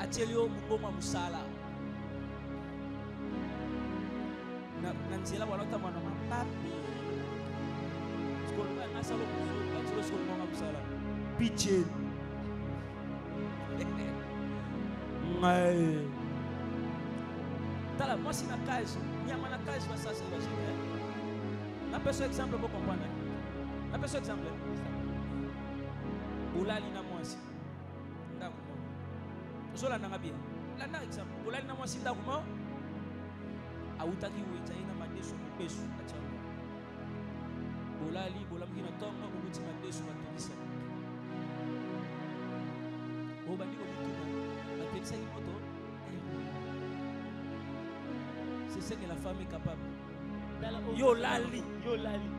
A: Atelio mungoma musala na nzela walota mwana mapapi skolo na salo kuzo atilo skolo mwana musala piche ngai tala moi si na cage nyama na cage va ça c'est logique na peso exemple pour comprendre na peso exemple ulali na mwasi ndako zola nanga bien la na exemple ulali na mwasi ndako mo autaki weta ina madeso peso achama ulali bolamki na tonga ubuti madeso batulisa obandi ko bituna apelisa imoto c'est ce que la femme est capable. Yo lali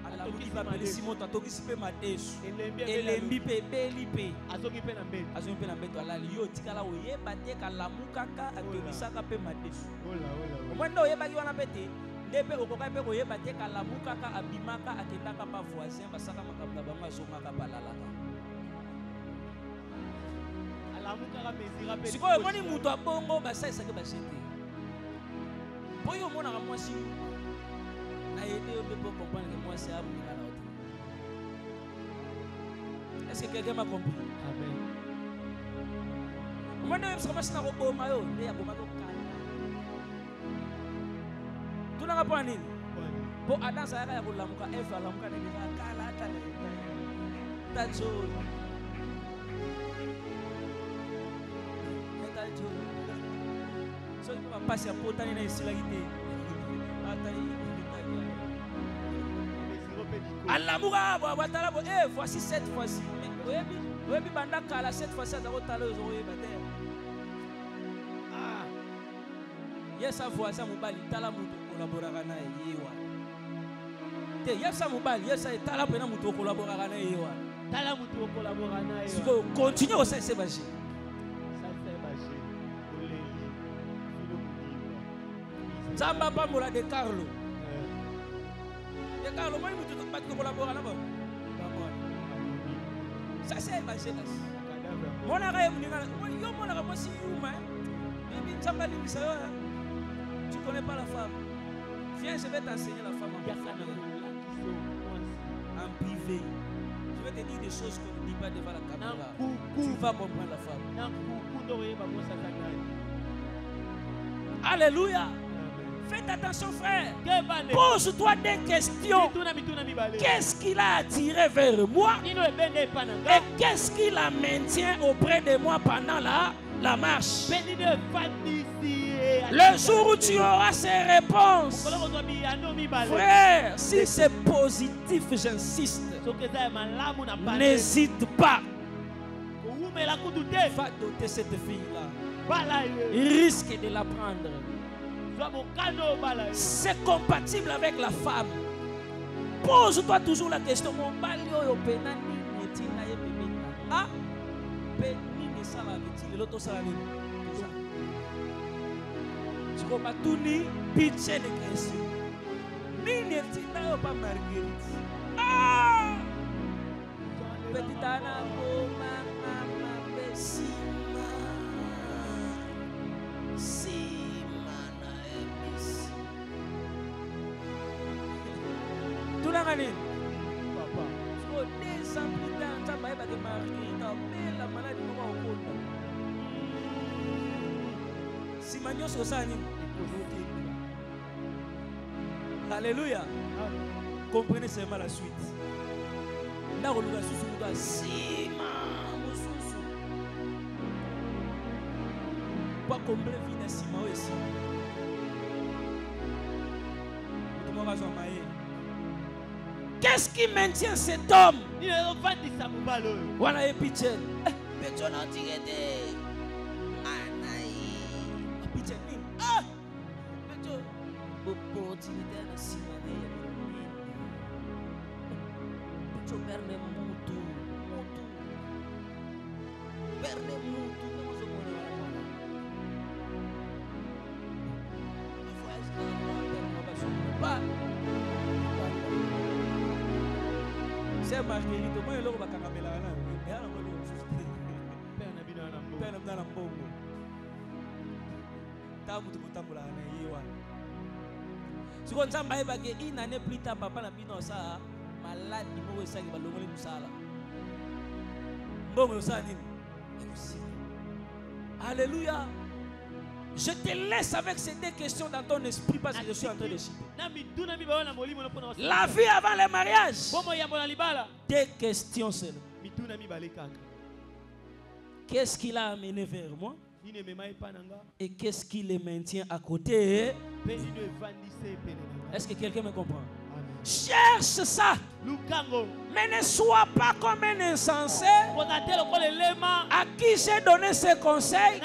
A: ala muki ba pelisi moto atokisi pe madeso elembi pe beli pe azongi pe na mbeto alali yo tikala oyeba te kalamukaka atokisaka pe madeso omwendo oyeba ki wana pete ndepe okoka pe koyeba te kalamukaka abimaka akendaka pa voisin basaka makambo na bango azongaka balalaka alamukaka mesira pe sikoyo moni muto abongo basaisaka bashete po yo monaka mwasi aider pour comprendre que moi c'est amour à l'autre. Est-ce que quelqu'un m'a compris? Amen. Moi je suis commencé à robot mayo, mais ya bomako kala. Tu n'as pas nini? Pour Adam ça ya ko lamuka Eva lamuka ne kala kala. Tajo. Tajo. So il va passer à potani na isilagité. Atali Alamoura, voici cette fois-ci. Oui, bandaka, cette fois-ci, ah, yes, voisin mobile, tala muto collaborera na yewa. Te yes, mobile, yes, tala pena muto collaborera na yewa. Tala muto collaborera na yewa. Continue au sein Sébastien. Zamba pa mola de Carlo. De Carlo, moi, je ne peux pas collaborer là-bas. Ça, c'est évangile. Mon arrêt, moi, si humain, tu ne connais pas la femme. Viens, je vais t'enseigner la femme en privé. Je vais te dire des choses qu'on ne dit pas devant la caméra. Tu vas comprendre la femme. Alléluia. Faites attention, frère. Pose-toi des questions. Qu'est-ce qui l'a attiré vers moi? Et qu'est-ce qui la maintient auprès de moi pendant la marche? Le jour où tu auras ces réponses, frère, si c'est positif, j'insiste, n'hésite pas. Va doter cette fille-là. Il risque de la prendre. C'est compatible avec la femme. Pose-toi toujours la question. Ah, petite Anna, tout la année. Papa. So, 2 ans plus tard, tu as marié, la maladie au monde. Si Magnon Sosani. Alléluia. Comprenez seulement la suite. Là, on a sous si pas combler vie de Sima aussi. Qu'est-ce qui maintient cet homme? Voilà, et Pichel. Pichel n'a tiré des. Pichel, ah! Pichel, bon, tu étais dans Sima. Pichel, perne mutu. Perne mutu. C'est Marguerite, moi je vais caramela là. Et alors on va juste père na bino na mbongo. Père na mbongo. Ta mutu mutambola na yewa. Siko nzamba ebake une année plus tard papa na bino ça malade mo wesa ki balongole musala. Mbongo ça nini? Alléluia. Je te laisse avec ces 2 questions dans ton esprit parce que je suis en train de chipper. La vie avant le mariage. 2 questions seulement. Qu'est-ce qui l'a amené vers moi? Et qu'est-ce qui le maintient à côté? Est-ce que quelqu'un me comprend? Cherche ça. Mais ne sois pas comme un insensé à qui j'ai donné ces conseils.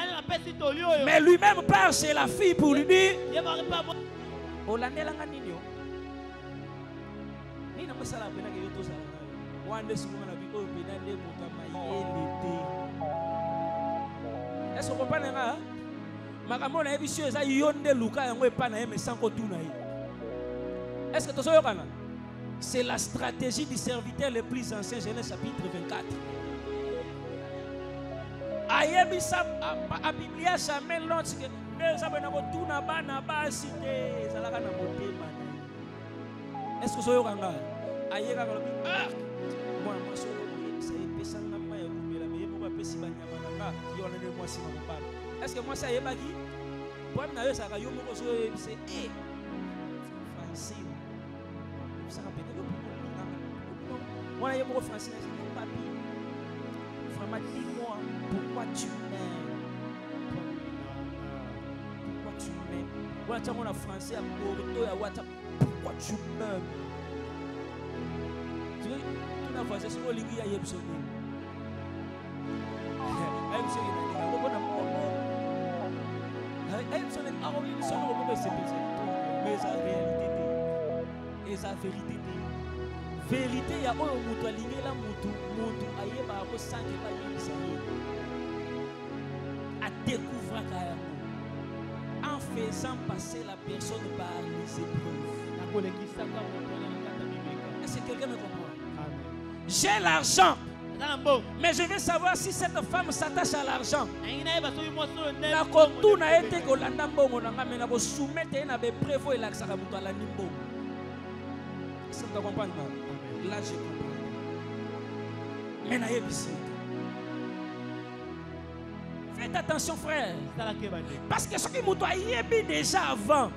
A: Mais lui-même part chez la fille pour lui dire est-ce que vous comprenez? Est-ce que tu sais? C'est la stratégie du serviteur le plus ancien, Genèse chapitre 24. Ayebisa a Biblia jamais l'autre que est-ce que tu sais? Est-ce que moi ça y est pas dit? Pour me ça va yo mo so c'est Francine. Ça rappelle moi yo mo Francine c'est papi. Vraiment dis-moi pourquoi tu m'aimes? Pourquoi tu m'aimes? Voilà tu mon français à Bordeaux à WhatsApp. Pourquoi tu m'aimes? Tu veux tout na français sur l'igi ya yebso. Vérité, il y a un moutou aligné la moutou ayeba ko sanke ba yebisa à découvrir en faisant passer la personne par les épreuves. Est-ce que quelqu'un me comprend? J'ai l'argent. Mais je veux savoir si cette femme s'attache à l'argent. La contour n'a été que l'andambo n'a pas de soumettre à des prévôt et l'accès à la nimbo. Est-ce que tu comprends? Là, je comprends. Mais na yebisi. Faites attention, frère. Parce que ce qui m'a dit déjà avant,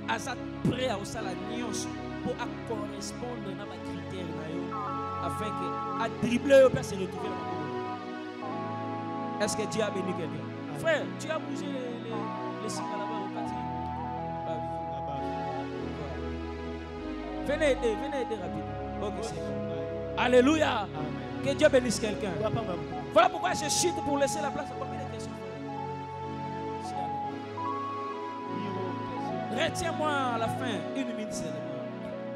A: Azat prêt à usala nyonso pour correspondre à ma critère afin que à dribbler au se retrouver dans le. Est-ce que Dieu a béni quelqu'un? Frère, tu as bougé les signes là-bas au quartier. Venez aider rapidement. Ok, c'est bon. Alléluia. Amen. Que Dieu bénisse quelqu'un. Voilà pourquoi je chute pour laisser la place à combien de questions. Retiens-moi à la fin, 1 minute seulement.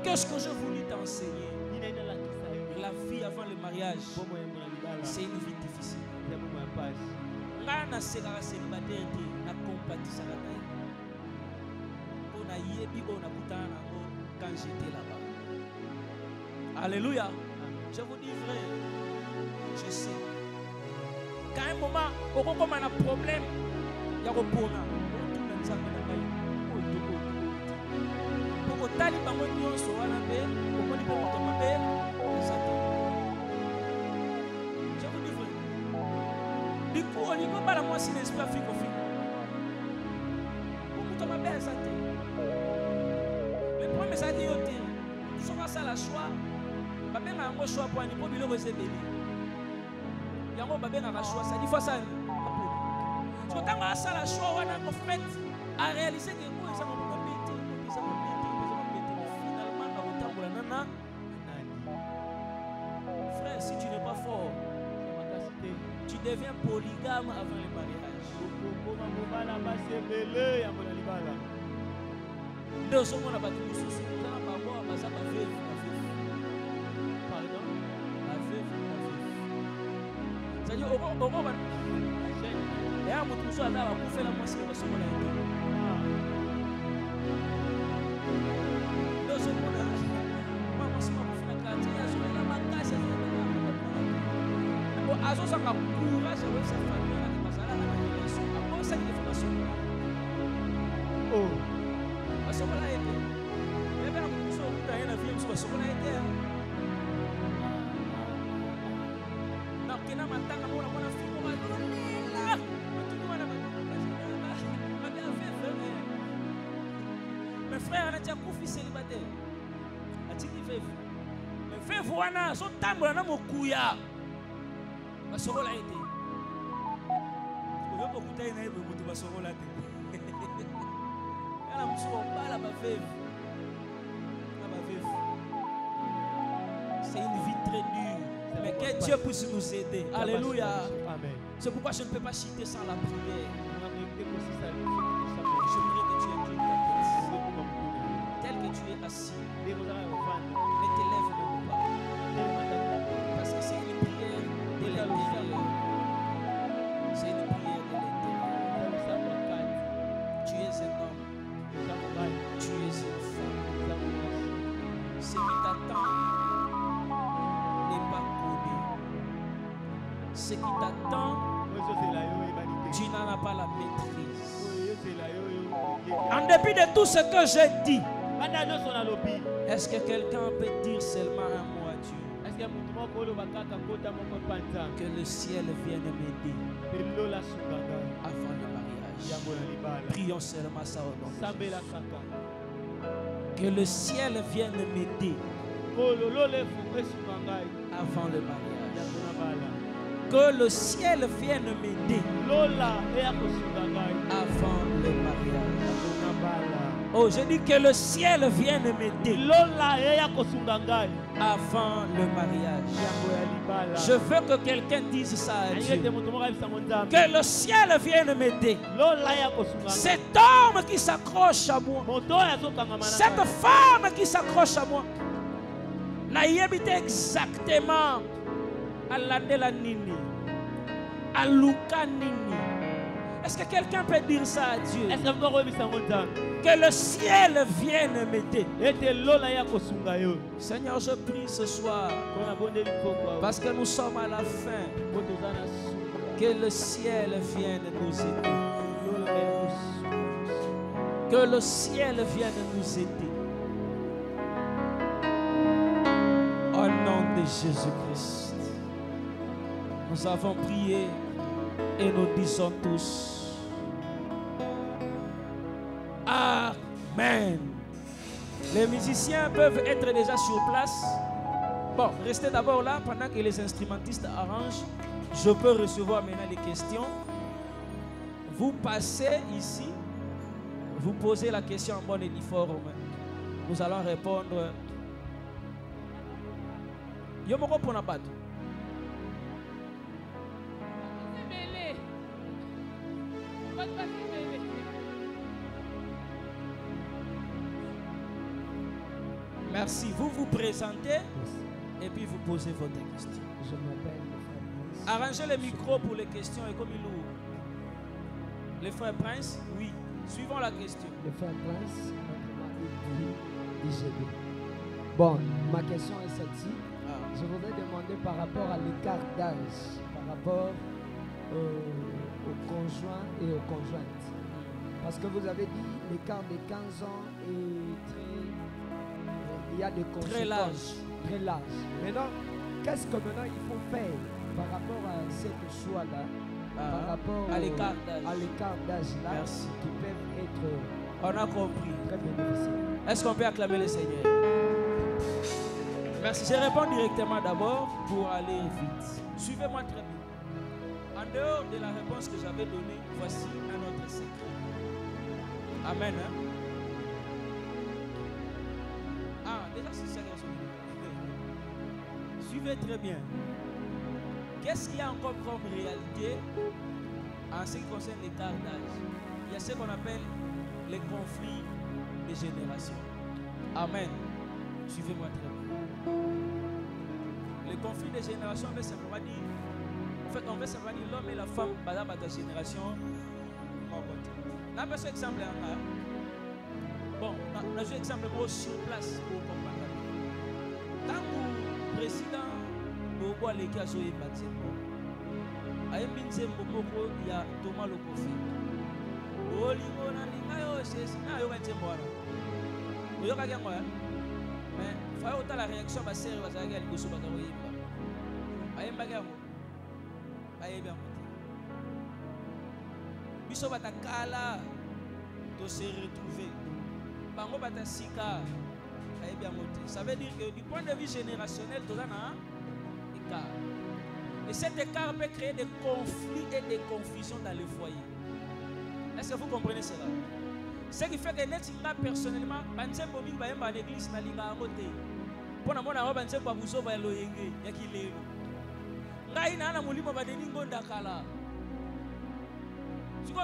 A: Qu'est-ce que je voulais t'enseigner? La vie avant le mariage, c'est une vie difficile. Nana sera célibataire, na compatissant la taille. On a yébi, on a koutana quand j'étais là-bas. Alléluia. Je vous dis vrai, je sais. Quand un moment, on comme un problème, il y a un problème. Tali bango nyonso wana be omoni po moto mabe Satan. Je vous dis vrai. Du coup on y va bala moi si l'esprit fiko fiko. Moto mabe Satan. Le problème c'est que yote so va ça la choix. Babe na ngo choix pour ani po biloko ezebeli. Yango babe na choix ça dit fois ça. So tanga ça la choix wana en fait à réaliser que moi ça mon frère, si tu n'es pas fort, tu deviens polygame avant le mariage. Azo sa ka courage avec sa famille avec masala na relation après ça il faut passer oh parce que là il y a bien beaucoup de gens qui ont vu parce que là il na kena matanga mona mona fiko ba là tu vois na mes frères on a kufi célibataire atiki veuf mais veuf wana so tambola na mokuya basokola ete oyo bokutai na yebo mutu basokola te kana musu obala bavevu na bavevu c'est une vie très dure mais que Dieu puisse nous aider. Alléluia. Amen. C'est pourquoi je ne peux pas citer sans la prière. Je voudrais que tu inclines ta tête tel que tu es assis, ne t'élève même pas parce que c'est une prière de l'intérieur. C'est une prière de l'intérieur. Tu es un homme. Tu es une femme. Ce qui t'attend n'est pas connu. Ce qui t'attend, tu n'en as pas la maîtrise. En dépit de tout ce que j'ai dit, est-ce que quelqu'un peut dire seulement un mot à Dieu? Que le ciel vienne m'aider avant le mariage. Prions seulement ça au nom de Jésus. Que le ciel vienne m'aider avant le mariage. Que le ciel vienne m'aider avant le mariage. Oh, je dis que le ciel vienne m'aider avant le mariage. Je veux que quelqu'un dise ça à Dieu. Que le ciel vienne m'aider. Cet homme qui s'accroche à moi, cette femme qui s'accroche à moi, n'a habité exactement à la nini, à Luka nini. Est-ce que quelqu'un peut dire ça à Dieu? Que le ciel vienne m'aider. Seigneur, je prie ce soir parce que nous sommes à la fin. Que le ciel vienne nous aider. Que le ciel vienne nous aider. Au nom de Jésus-Christ. Nous avons prié et nous disons tous Amen. Les musiciens peuvent être déjà sur place. Bon, restez d'abord là pendant que les instrumentistes arrangent. Je peux recevoir maintenant les questions. Vous passez ici, vous posez la question en bonne et due forme. Nous allons répondre. Yomoko Ponapato. Merci. Vous vous présentez et puis vous posez votre question.
D: Je m'appelle le frère Prince.
A: Arrangez le micro pour les questions et comme il ouvre. Le frère Prince, oui. Suivons la question.
D: Le frère Prince, autrement dit IGB. Bon, ma question est celle-ci. Je voudrais demander par rapport à l'écart d'âge, par rapport aux conjoints et aux conjointes. Parce que vous avez dit l'écart de 15 ans est très... il y a des conséquences.
A: Très large.
D: Très large. Maintenant, qu'est-ce que maintenant il faut faire par rapport à cette choix-là, par rapport
A: à l'écart d'âge.
D: À l'écart d'âge-là, qui peuvent être...
A: On a compris.
D: Très bénéficiaires.
A: Est-ce qu'on peut acclamer le Seigneur? Merci. Je réponds directement d'abord pour aller vite. Suivez-moi très bien. En dehors de la réponse que j'avais donnée, voici un autre secret. Amen. Hein? Ah, déjà c'est ça. Suivez très bien. Qu'est-ce qu'il y a encore comme réalité en ce qui concerne l'écart d'âge? Il y a ce qu'on appelle les conflits de génération. Amen. Suivez-moi très bien. Les conflits de génération, on veut simplement dire, en fait, on veut simplement dire l'homme et la femme, par exemple, à ta génération, on a un exemple. Bon, on a un exemple sur place pour comprendre. Tant que le président Bobo Aleki a joué bâtiment, à il y a Thomas Lokofi. Mais il faut autant la réaction de série parce qu'il y a des choses qui biso batakala to se retrouver bango batasika bien monter. Ça veut dire que du point de vue générationnel tout ça na écart. Et cet écart peut créer des conflits et des confusions dans le foyer. Est-ce que vous comprenez cela? Ce qui fait que netinga personnellement banzembo mingi bayemba l'église na linga ngote. Pona mona ba banzembo abuzo ba loyenge ya kilelo. Ngai na na mulimo badeni ngonda kala.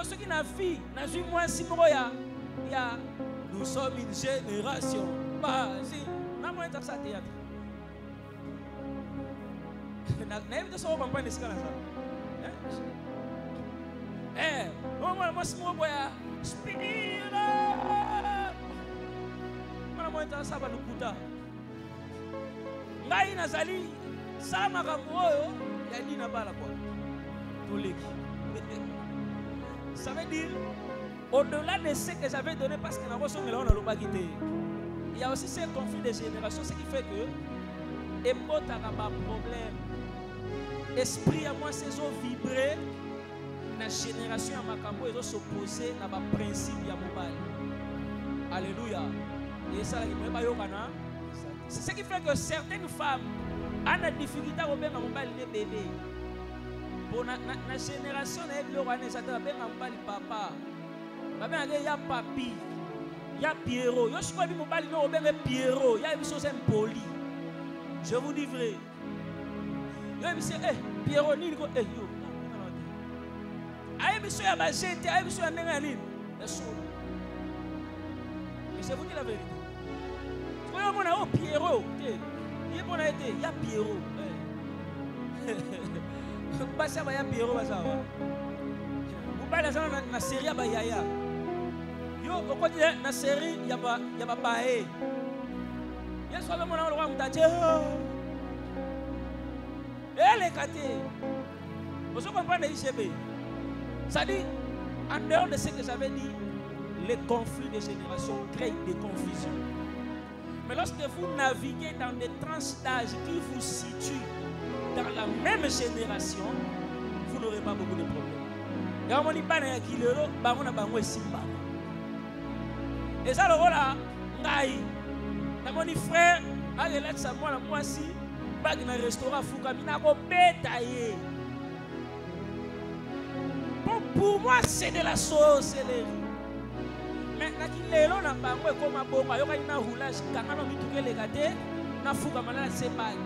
A: Ce qui n'a vie, n'a vu moins si nous sommes une génération. Bah, si, n'a moins de ça théâtre. N'a pas de ça, on va pas de ce cas là. Moi, c'est mon boy. Spinira. Moi, de ça, va nous coûter. Ngai nazali, ça m'a ramoyo, y'a dit n'a pas la quoi. Tous les ça veut dire, au-delà de ce que j'avais donné, parce que il y a aussi ces conflits de génération, ce qui fait que, et moi, tu as un problème. Esprit à moi, c'est vibrer, la génération à ma cambo, ils ont s'opposé à ma principe à mon. Alléluia. Et ça, c'est ce qui fait que certaines femmes ont des difficultés à obéir à mon bébé. Pour la génération, il y papa. Il y a papi, il y a Pierrot. Je suis Pierrot, il y a une chose impolie. Je vous dis vrai. Il y a une chose, Pierrot, il y a une chose, je vous dis la vérité. Oh, Pierrot, il y a Pierrot. Basa ba ya Pierrot basa wa. Mubala sana na série ba yaya. Yo okoti na série ya ba bae. Yesu aba mona lo mutache. Elle kate. Vous comprenez ICB? Ça dit en dehors de ce que j'avais dit, les conflits de génération créent des confusions. Mais lorsque vous naviguez dans des tranches d'âge qui vous situent dans la même génération, vous n'aurez pas beaucoup de problèmes. Et on dit pas na kilelo, ba on a bango simba. Et ça le rôle ngai. Na mon frère, a relax à moi la moi si, bag na restaurant fuka mina ko betailler. Pour moi c'est de la sorcellerie. Mais na kilelo na bango ko mabonga yo ka ina roulage kanga no mituke le gâté na fuka malala c'est bag.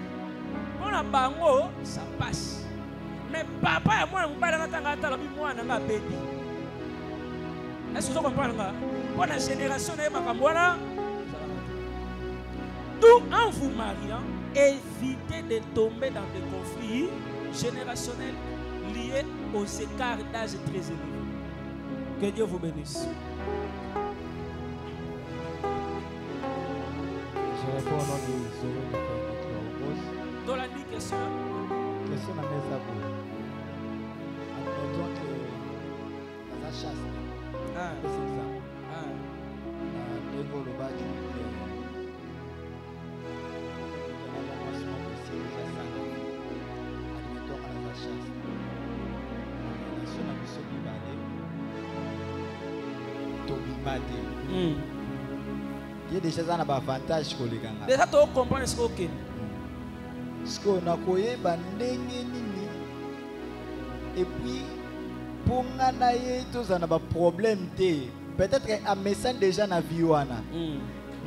A: On a bango ça passe. Mais papa et moi, nous ne sommes pas dans la baby. Est-ce que vous comprenez? Pour la génération, d'où en vous mariant, évitez de tomber dans des conflits générationnels liés aux écarts d'âge très élevés. Que Dieu vous bénisse.
E: Je réponds au nom de Zoé de
A: dans la nuit, question
E: à mes abonnés. Admettons que dans la chasse, c'est exemple. Nego le bas du admettons à la chasse. La relation à monsieur Bimade. Il y a déjà un avantage pour les gars.
A: Déjà, tu comprends ce que
E: ce qu'on a koyé et puis pour nganaye tous on a problème peut-être un message déjà na viwana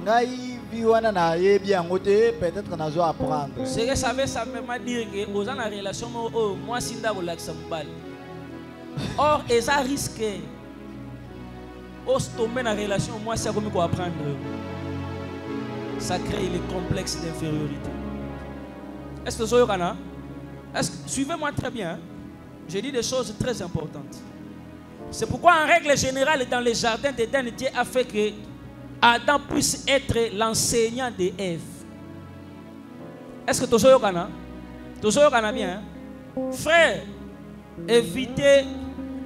E: ngai viwana na yebi angote peut-être na zo apprendre
A: ce que ça veut pas dire que aux en relation moi sinda relaxa mbali or et ça risque au tomber dans relation moi c'est comme quoi apprendre ça crée les complexes d'infériorité. Est-ce que vous avez suivez-moi très bien. Je dis des choses très importantes. C'est pourquoi en règle générale dans les jardins d'Éden, Dieu a fait que Adam puisse être l'enseignant de Ève. Est-ce que vous avez bien? Frère, évitez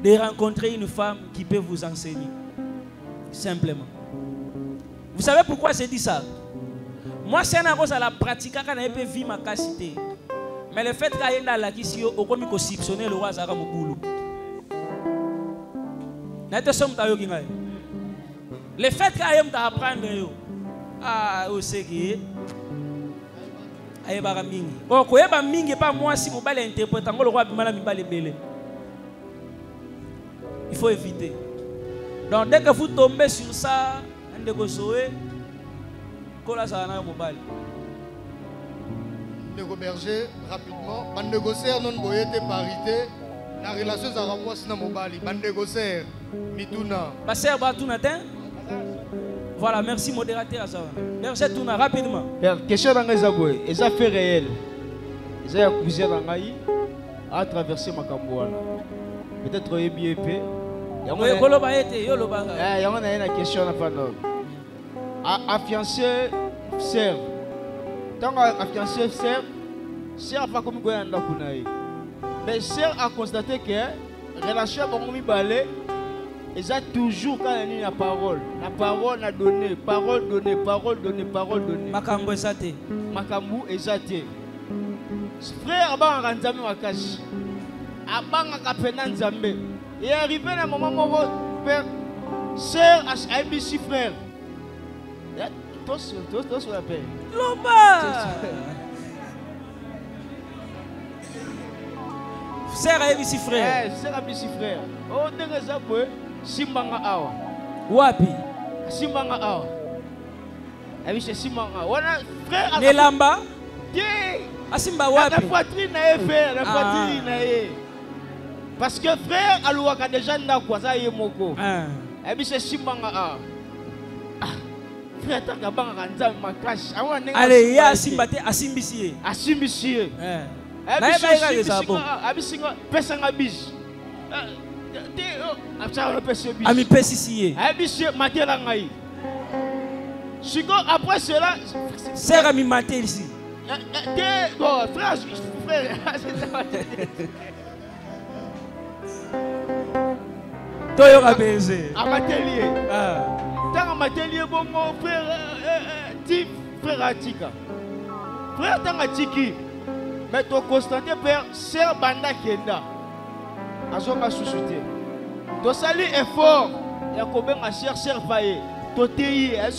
A: de rencontrer une femme qui peut vous enseigner. Simplement. Vous savez pourquoi j'ai dit ça? Moi, c'est une chose à la pratique quand on peut vivre ma capacité. Mais le fait qu'il y ait la question, au comme il soupçonner le roi Zara Moboulou. Le fait qu'il y ait apprendre, ah, vous savez qui ayeba mingi. Bon, koyeba mingi pas moi si mon bal interprète le roi bimala mi bal belé. Il faut éviter. Donc dès que vous tombez sur ça, on dégosoé.
F: Nego Berger, rapidement, ban négocier non boyete parité, la relation à moi sina mobali, ban négocier mituna.
A: Passer batuna ten. Voilà, merci modérateur ça. Berger tuna rapidement.
B: Question dans les aboués, et ça fait réel. Ils ont accusé l'angaï à traverser ma cambouana. Peut-être bien épais. Il y a une question à faire. À fiancé sœur. Tant à fiancé sœur, sœur pas comme quoi anda kunaï. Mais sœur a constaté que relation comme mi balé, ils a toujours quand il y a parole, a donné, parole donnée, parole donnée, parole donnée.
A: Makambo ezate.
B: Makambo ezate. Frère abang ranzambe wakashi. Abang akapena nzambe. Et arrivé à un moment où père, sœur a ABC frère. Tous sur la paix.
A: Lomba. Sœur ABC frère.
B: Sœur ABC frère. Oh, déjà quoi? Simbanga awa.
A: Wapi?
B: Simbanga awa. ABC Simbanga. Wana frère.
A: Nelamba.
B: Tiens.
A: Asimba wapi?
B: La poitrine na frère, la poitrine na parce que frère alouaka déjà ndakwa ça yemoko. ABC Simbanga awa.
A: Allez, ya simbate asimbisiye.
B: Asimbisiye. Abisinga pesanga bis.
A: Ami pesisiye.
B: Abisiye matela ngai. Siko après cela,
A: sœur ami matel ici.
B: Bon, frère.
A: Toyo kabeze.
B: Amatelier. Tant matelier bon mon frère type frère Atika. Frère tant Atiki. Mais tu constaté père, sœur banda kenda. Azonga susute. Tu sali effort. Ya kobenga sœur paye. Tu tei a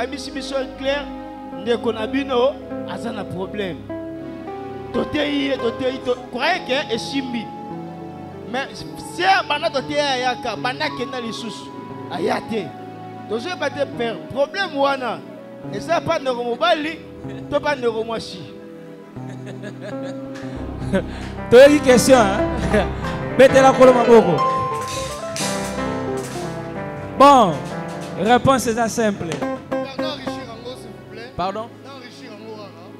B: mis mission claire. Ndeko na bino azana problème. Tu tei croyez que esimbi. Mais sœur banda to tei yaka banda kenda lisusu. Ayate. Tu sais pas te père, problème wana. Et ça pas de mobali, tu pas de mwasi.
A: Tu as une question, hein? Mettez la colonne à beaucoup. Bon, réponse est simple. Pardon?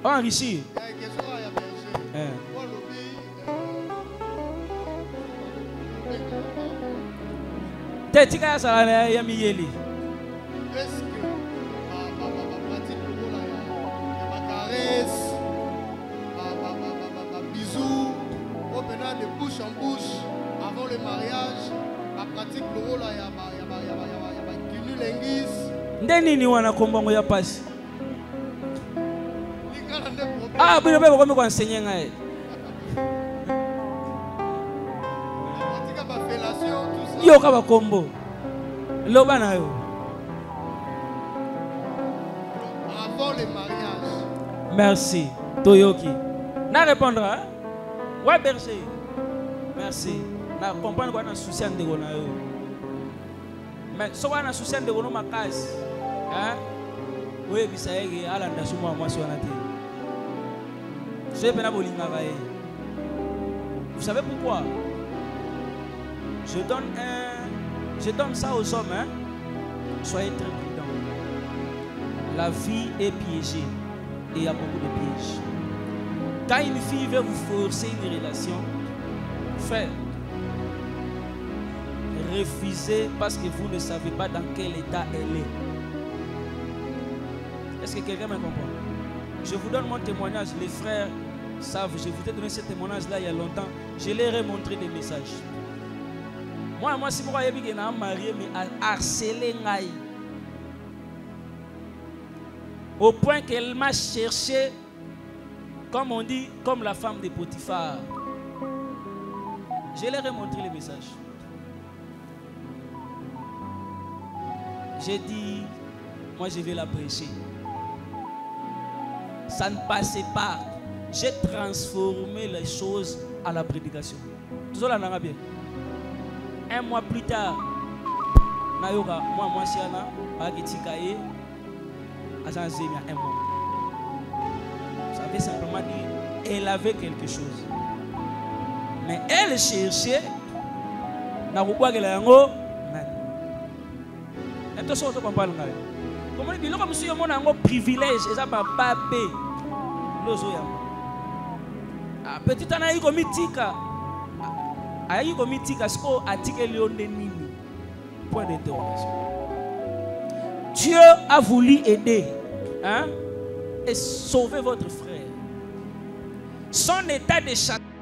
A: Enrichir. T'es dit que ça a été mis.
F: Est-ce que ma pratique la caresse, bisous, de bouche en bouche avant le mariage, la pratique le rôle il y a lengis.
A: Ndeni wana kombongo ya pasi. Ah, bino bebo comme enseigner ngai. Yo ka ba kombo. Loba na yo.
F: Avant le mariage.
A: Merci. Toyoki. Na répondra. Ouais berger. Merci. Na comprendre quoi na souci de na yo. Mais so wana souci de no makasi. Hein? Oui, bisayege ala ndasuma mwasi wana te. Je pena bolinga ba. Vous savez pourquoi? Je donne ça aux hommes, hein? Soyez très prudents. La vie est piégée et il y a beaucoup de pièges. Quand une fille veut vous forcer une relation, frère, refusez parce que vous ne savez pas dans quel état elle est. Est-ce que quelqu'un me comprend? Je vous donne mon témoignage. Les frères savent, je vous ai donné ce témoignage-là il y a longtemps. Je leur ai montré des messages. Moi, si vous voyez que je suis marié, mais harcelé, au point qu'elle m'a cherché, comme on dit, comme la femme de Potiphar. Je leur ai montré les messages. J'ai dit, moi je vais la prêcher. Ça ne passait pas. J'ai transformé les choses à la prédication. Tout ça là, bien. Un mois plus tard, Nayoka, moi, Siana, Bagitikaye, Azanzemia, un mois. Ça veut simplement dire elle avait quelque chose. Mais elle cherchait, Naruba Gelango, et tout ça, on comprend. Comment il dit, comme si on a un privilège, et ça va pas payer. Petit anaï comme Tika. Aïe comme Tika, ce qu'on a dit que Léonine. Point d'interrogation. Dieu a voulu aider, hein, et sauver votre frère. Son état de châtiment